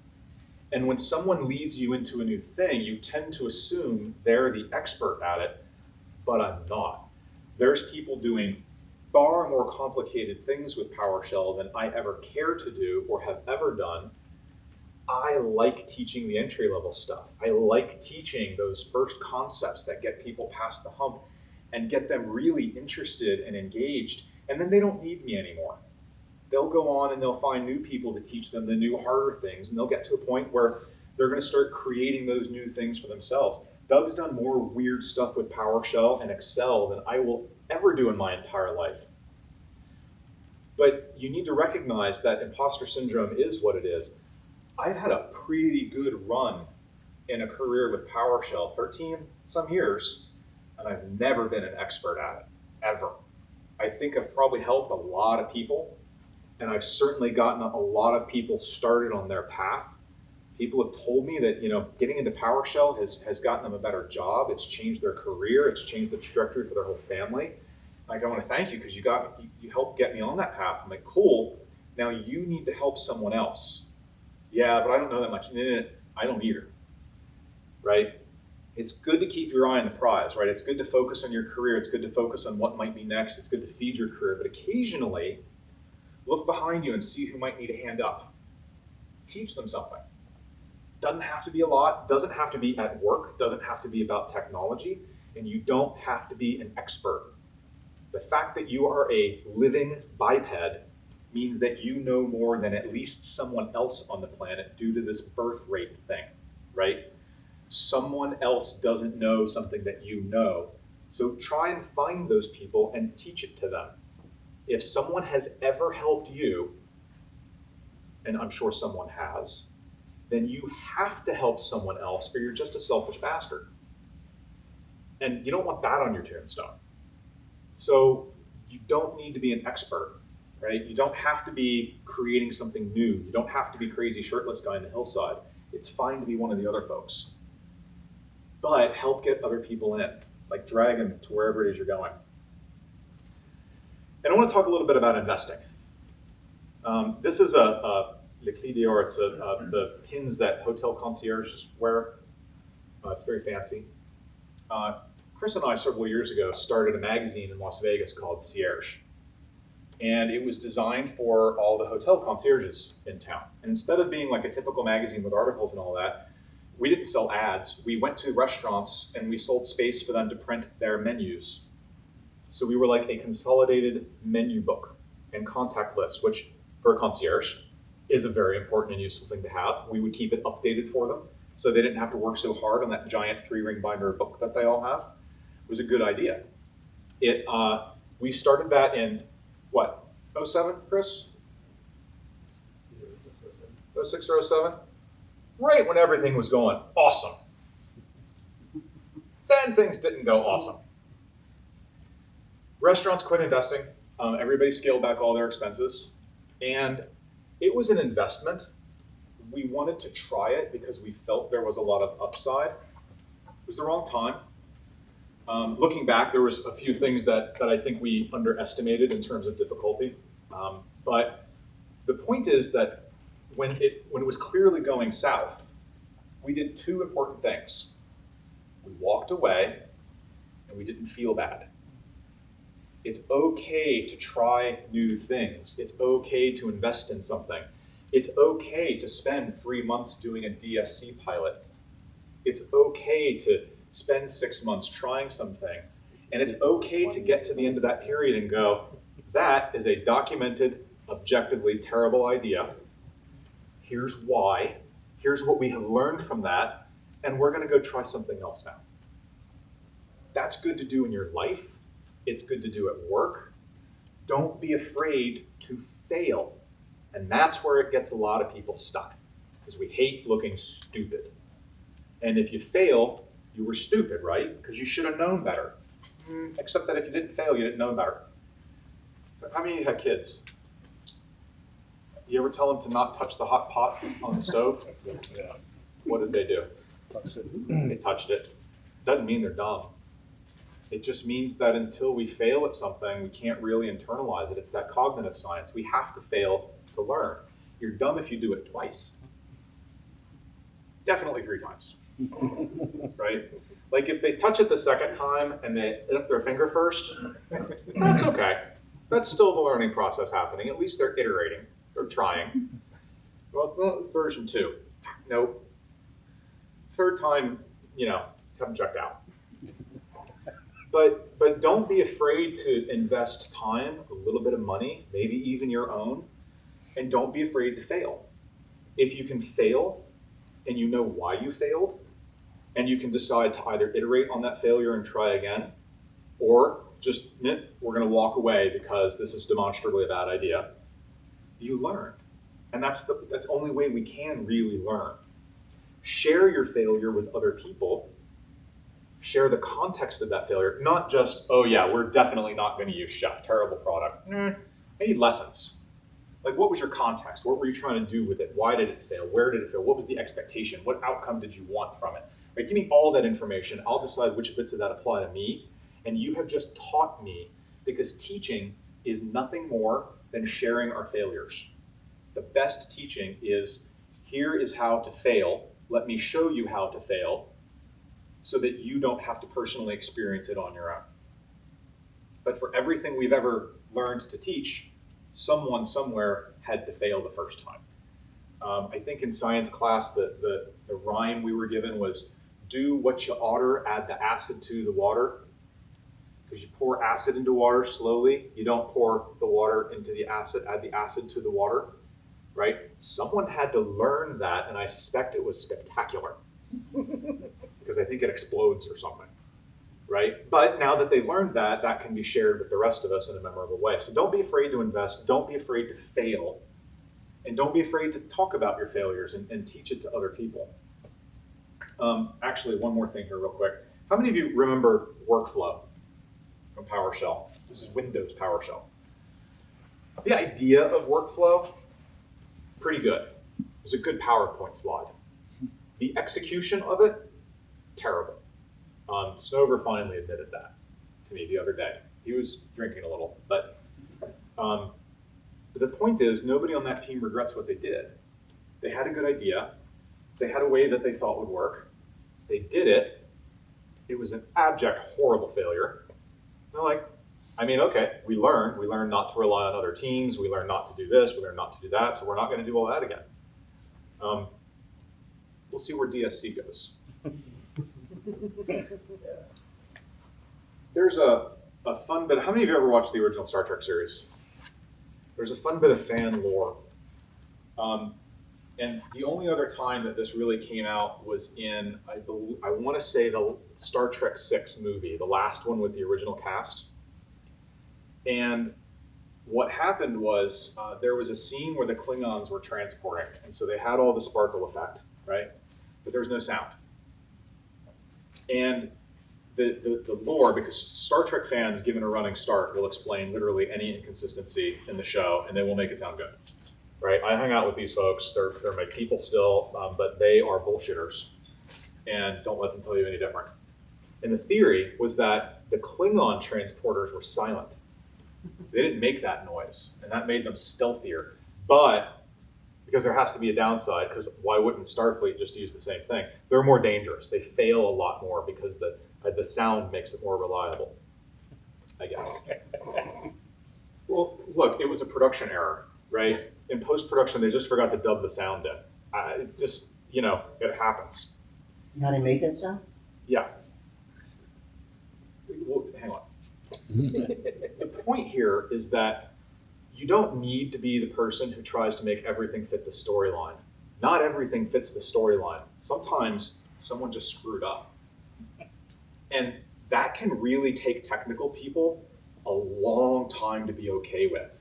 And when someone leads you into a new thing, you tend to assume they're the expert at it, but I'm not. There's people doing far more complicated things with PowerShell than I ever care to do or have ever done. I like teaching the entry-level stuff. I like teaching those first concepts that get people past the hump and get them really interested and engaged, and then they don't need me anymore. They'll go on and they'll find new people to teach them the new harder things, and they'll get to a point where they're going to start creating those new things for themselves. Doug's done more weird stuff with PowerShell and Excel than I will ever do in my entire life. But you need to recognize that imposter syndrome is what it is. I've had a pretty good run in a career with PowerShell, 13 some years, and I've never been an expert at it, ever. I think I've probably helped a lot of people, and I've certainly gotten a lot of people started on their path. People have told me that, getting into PowerShell has gotten them a better job. It's changed their career. It's changed the trajectory for their whole family. Like, I want to thank you because you helped get me on that path. I'm like, cool. Now you need to help someone else. Yeah, but I don't know that much. I don't either, right? It's good to keep your eye on the prize, right? It's good to focus on your career. It's good to focus on what might be next. It's good to feed your career, but occasionally look behind you and see who might need a hand up. Teach them something. Doesn't have to be a lot, doesn't have to be at work, doesn't have to be about technology, and you don't have to be an expert. The fact that you are a living biped means that you know more than at least someone else on the planet due to this birth rate thing, right? Someone else doesn't know something that you know. So try and find those people and teach it to them. If someone has ever helped you, and I'm sure someone has, then you have to help someone else or you're just a selfish bastard. And you don't want that on your tombstone. So you don't need to be an expert, right? You don't have to be creating something new. You don't have to be crazy shirtless guy in the hillside. It's fine to be one of the other folks. But help get other people in, like drag them to wherever it is you're going. And I want to talk a little bit about investing. This is a Le Clé d'Or. It's the pins that hotel concierges wear. It's very fancy. Chris and I, several years ago, started a magazine in Las Vegas called Cierge. And it was designed for all the hotel concierges in town. And instead of being like a typical magazine with articles and all that, we didn't sell ads. We went to restaurants and we sold space for them to print their menus. So we were like a consolidated menu book and contact list, which for a concierge is a very important and useful thing to have. We would keep it updated for them so they didn't have to work so hard on that giant 3-ring binder book that they all have. It was a good idea. We started that in, what, 07, Chris? 06 or 07? Right when everything was going awesome. Then things didn't go awesome. Restaurants quit investing. Everybody scaled back all their expenses. And it was an investment. We wanted to try it because we felt there was a lot of upside. It was the wrong time. Looking back, there was a few things that I think we underestimated in terms of difficulty. But the point is that when it was clearly going south, we did two important things. We walked away and we didn't feel bad. It's okay to try new things. It's okay to invest in something. It's okay to spend 3 months doing a DSC pilot. It's okay to spend 6 months trying some things. And it's okay to get to the end of that period and go, that is a documented, objectively terrible idea. Here's why. Here's what we have learned from that. and we're going to go try something else now. That's good to do in your life. It's good to do at work. Don't be afraid to fail. And that's where it gets a lot of people stuck, because we hate looking stupid. And if you fail, you were stupid, right? Because you should have known better. Except that if you didn't fail, you didn't know better. But how many of you have kids? You ever tell them to not touch the hot pot on the stove? Yeah. What did they do? Touched it. They touched it. Doesn't mean they're dumb. It just means that until we fail at something, we can't really internalize it. It's that cognitive science. We have to fail to learn. You're dumb if you do it twice. Definitely 3 times. Right? Like if they touch it the second time and they lift their finger first, that's okay. That's still the learning process happening. At least they're iterating. They're trying. Well, version 2. Nope. 3rd time, have them checked out. But don't be afraid to invest time, a little bit of money, maybe even your own, and don't be afraid to fail. If you can fail and you know why you failed, and you can decide to either iterate on that failure and try again, or just, we're going to walk away because this is demonstrably a bad idea, you learn. And that's the only way we can really learn. Share your failure with other people. Share the context of that failure, not just, oh yeah, we're definitely not going to use Chef, terrible product. I need lessons. Like, what was your context? What were you trying to do with it? Why did it fail? Where did it fail? What was the expectation? What outcome did you want from it? Right? Give me all that information. I'll decide which bits of that apply to me. And you have just taught me, because teaching is nothing more than sharing our failures. The best teaching is, here is how to fail. Let me show you how to fail, so that you don't have to personally experience it on your own. But for everything we've ever learned to teach, someone somewhere had to fail the first time. I think in science class, the rhyme we were given was, do what you oughter, add the acid to the water. Because you pour acid into water slowly, you don't pour the water into the acid, add the acid to the water, right? Someone had to learn that, and I suspect it was spectacular. Because I think it explodes or something, right? But now that they've learned that, that can be shared with the rest of us in a memorable way. So don't be afraid to invest, don't be afraid to fail, and don't be afraid to talk about your failures and teach it to other people. Actually, one more thing here real quick. How many of you remember workflow from PowerShell? This is Windows PowerShell. The idea of workflow, pretty good. It was a good PowerPoint slide. The execution of it, terrible. Snover finally admitted that to me the other day. He was drinking a little, but the point is, nobody on that team regrets what they did. They had a good idea. They had a way that they thought would work. They did it. It was an abject, horrible failure. They're like, okay, we learned not to rely on other teams. We learned not to do this. We learned not to do that. So we're not going to do all that again. We'll see where DSC goes. There's a fun bit. How many of you ever watched the original Star Trek series? There's a fun bit of fan lore. And the only other time that this really came out was in, I want to say, the Star Trek VI movie, the last one with the original cast. And what happened was there was a scene where the Klingons were transporting, and so they had all the sparkle effect, right? But there was no sound. And the lore, because Star Trek fans, given a running start, will explain literally any inconsistency in the show, and they will make it sound good, right? I hang out with these folks. They're my people still, but they are bullshitters, and don't let them tell you any different. And the theory was that the Klingon transporters were silent. They didn't make that noise, and that made them stealthier. But because there has to be a downside, because why wouldn't Starfleet just use the same thing? They're more dangerous. They fail a lot more because the sound makes it more reliable, I guess. Well, look, it was a production error, right? In post-production, they just forgot to dub the sound in. It just, it happens. You know how they make that sound? Yeah. Well, hang on. The point here is that you don't need to be the person who tries to make everything fit the storyline. Not everything fits the storyline. Sometimes someone just screwed up. And that can really take technical people a long time to be okay with.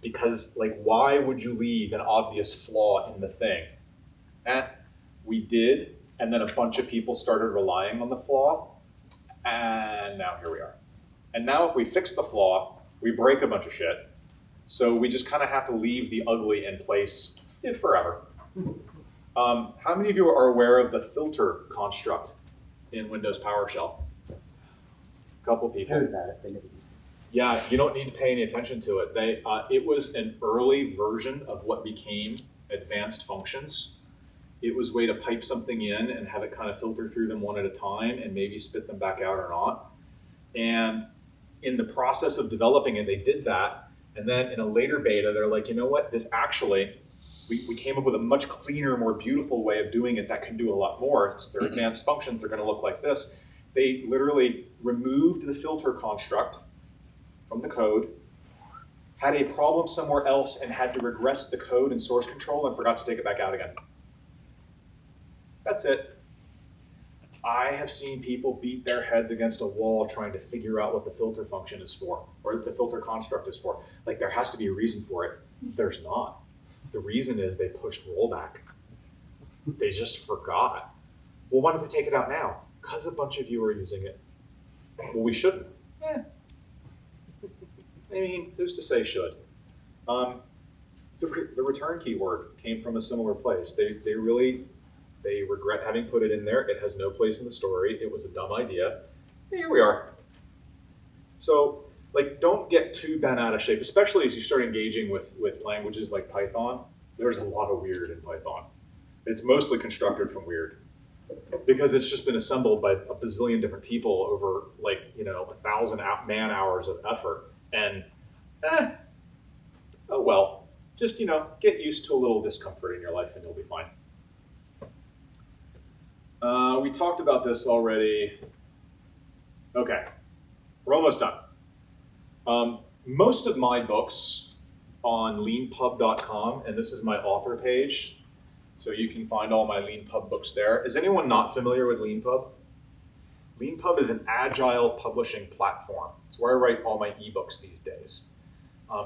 Because, like, why would you leave an obvious flaw in the thing? We did, and then a bunch of people started relying on the flaw, and now here we are. And now if we fix the flaw, we break a bunch of shit. So we just kind of have to leave the ugly in place forever. How many of you are aware of the filter construct in Windows PowerShell? A couple people. Heard about it, but never used Yeah, you don't need to pay any attention to it. It was an early version of what became advanced functions. It was a way to pipe something in and have it kind of filter through them one at a time and maybe spit them back out or not. And in the process of developing it, they did that. And then in a later beta, they're like, you know what, this actually, we came up with a much cleaner, more beautiful way of doing it that can do a lot more. Their advanced functions are going to look like this. They literally removed the filter construct from the code, had a problem somewhere else, and had to regress the code in source control and forgot to take it back out again. That's it. I have seen people beat their heads against a wall trying to figure out what the filter function is for, or the filter construct is for. Like, there has to be a reason for it. There's not. The reason is they pushed rollback. They just forgot. Well, why don't they take it out now? Because a bunch of you are using it. Well, we shouldn't. I mean, who's to say should? The return keyword came from a similar place. They regret having put it in there. It has no place in the story. It was a dumb idea. Here we are. So, like, don't get too bent out of shape, especially as you start engaging with languages like Python. There's a lot of weird in Python. It's mostly constructed from weird because it's just been assembled by a bazillion different people over, like, 1,000 man hours of effort. And, oh well, just, get used to a little discomfort in your life and you'll be fine. We talked about this already. Okay, we're almost done. Most of my books on leanpub.com, and this is my author page, so you can find all my LeanPub books there. Is anyone not familiar with LeanPub? LeanPub is an agile publishing platform. It's where I write all my ebooks these days.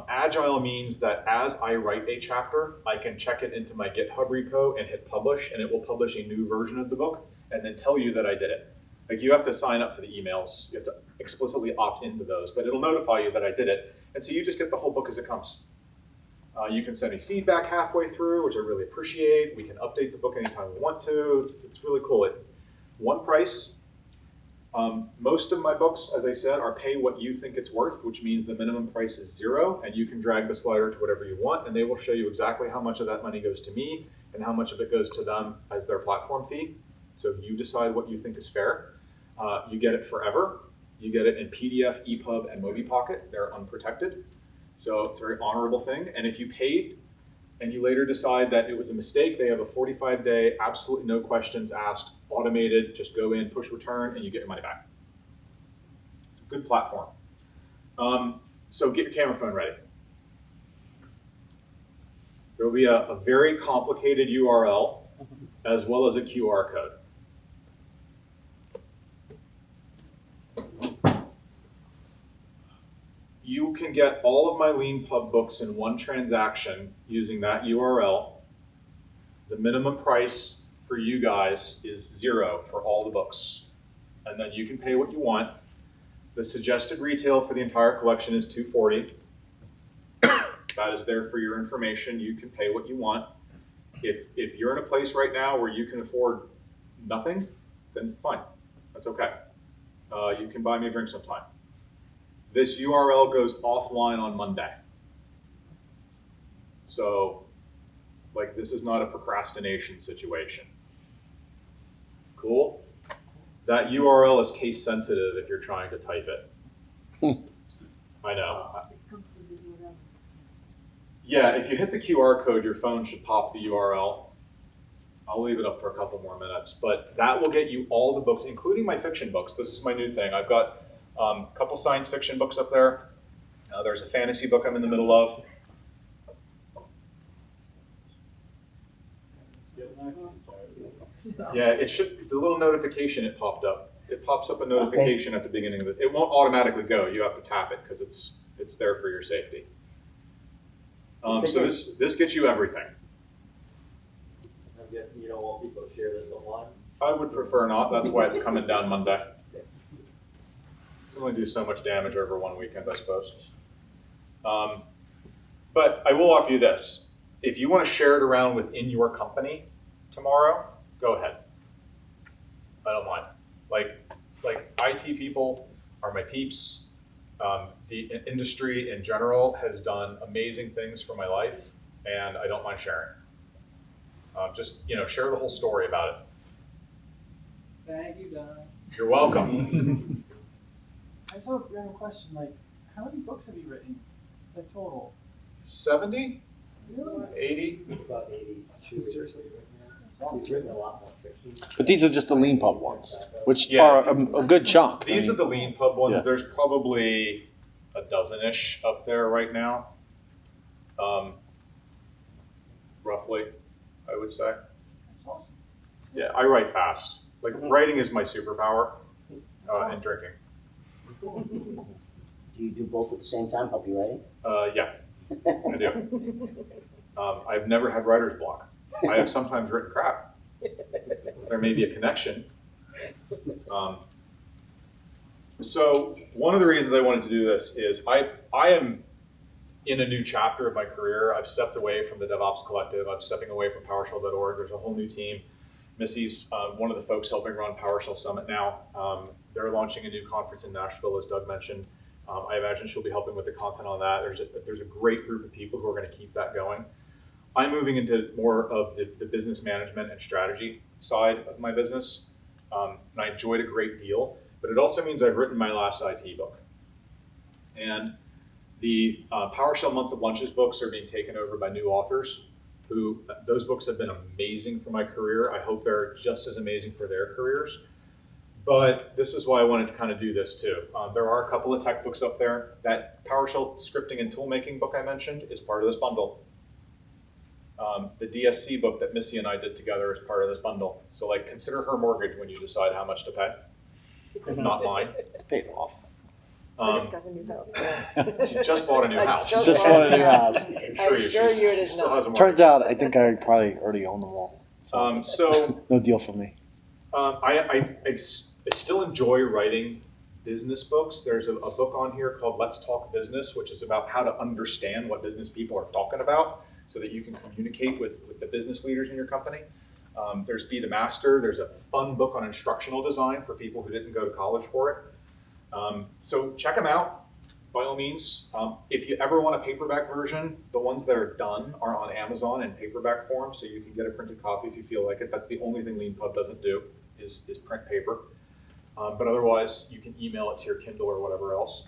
Agile means that as I write a chapter, I can check it into my GitHub repo and hit publish, and it will publish a new version of the book and then tell you that I did it. Like, you have to sign up for the emails. You have to explicitly opt into those, but it'll notify you that I did it. And so you just get the whole book as it comes. You can send me feedback halfway through, which I really appreciate. We can update the book anytime we want to. It's really cool. One price. Most of my books, as I said, are pay what you think it's worth, which means the minimum price is $0, and you can drag the slider to whatever you want, and they will show you exactly how much of that money goes to me and how much of it goes to them as their platform fee. So you decide what you think is fair. You get it forever. You get it in PDF, EPUB, and MobiPocket. They're unprotected. So it's a very honorable thing. And if you paid and you later decide that it was a mistake, they have a 45-day, absolutely no questions asked, automated, just go in, push return, and you get your money back. It's a good platform. So get your camera phone ready. There will be a very complicated URL as well as a QR code. You can get all of my LeanPub books in one transaction using that URL. The minimum price for you guys is $0 for all the books. And then you can pay what you want. The suggested retail for the entire collection is $240. That is there for your information. You can pay what you want. If you're in a place right now where you can afford nothing, then fine. That's okay. You can buy me a drink sometime. This URL goes offline on Monday. So, like, this is not a procrastination situation. Cool? That URL is case sensitive if you're trying to type it. I know. Yeah, if you hit the QR code, your phone should pop the URL. I'll leave it up for a couple more minutes, but that will get you all the books, including my fiction books. This is my new thing. I've got a couple science fiction books up there. There's a fantasy book I'm in the middle of. Yeah, it should, the little notification it popped up. It pops up a notification at the beginning of it. It won't automatically go. You have to tap it because it's there for your safety. So this gets you everything. I'm guessing you don't want people to share this online? I would prefer not. That's why it's coming down Monday. We only do so much damage over one weekend, I suppose. But I will offer you this. If you want to share it around within your company tomorrow, go ahead. I don't mind. Like IT people are my peeps. The industry in general has done amazing things for my life, and I don't mind sharing. Just share the whole story about it. Thank you, Don. You're welcome. I just have a random question, like, how many books have you written, like total? 70? Really? 80? It's about 82. Seriously? That's He's awesome. written a lot more fiction. But these are just the lean pub ones, which Yeah. are a good chunk. These are the lean pub ones. Yeah. There's probably a dozen-ish up there right now. Roughly, I would say. That's awesome. Yeah, I write fast. Like, writing is my superpower, and drinking. Do you do both at the same time, help you writing? Yeah, I do. I've never had writer's block. I have sometimes written crap. There may be a connection. So one of the reasons I wanted to do this is I am in a new chapter of my career. I've stepped away from the DevOps Collective. I'm stepping away from PowerShell.org. There's a whole new team. Missy's one of the folks helping run PowerShell Summit now. They're launching a new conference in Nashville, as Doug mentioned. I imagine she'll be helping with the content on that. There's a great group of people who are going to keep that going. I'm moving into more of the business management and strategy side of my business, and I enjoyed a great deal. But it also means I've written my last IT book. And the PowerShell Month of Lunches books are being taken over by new authors who, those books have been amazing for my career. I hope they're just as amazing for their careers. But this is why I wanted to kind of do this too. There are a couple of tech books up there. That PowerShell scripting and toolmaking book I mentioned is part of this bundle. The DSC book that Missy and I did together is part of this bundle. So like, consider her mortgage when you decide how much to pay. Not mine. It's paid off. I just got a new house. She just bought a new I house. just Just bought a new house. I I assure you it is still not. has a mortgage. Turns out, I think I probably already own them all. So No deal for me. I still enjoy writing business books. There's a book on here called Let's Talk Business, which is about how to understand what business people are talking about so that you can communicate with the business leaders in your company. There's Be the Master. There's a fun book on instructional design for people who didn't go to college for it. So check them out, by all means. If you ever want a paperback version, the ones that are done are on Amazon in paperback form, so you can get a printed copy if you feel like it. That's the only thing LeanPub doesn't do, is print paper. But otherwise, you can email it to your Kindle or whatever else.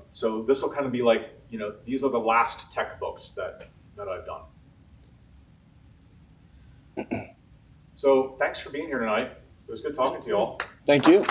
So this will kind of be like, these are the last tech books that I've done. So thanks for being here tonight. It was good talking to you all. Thank you.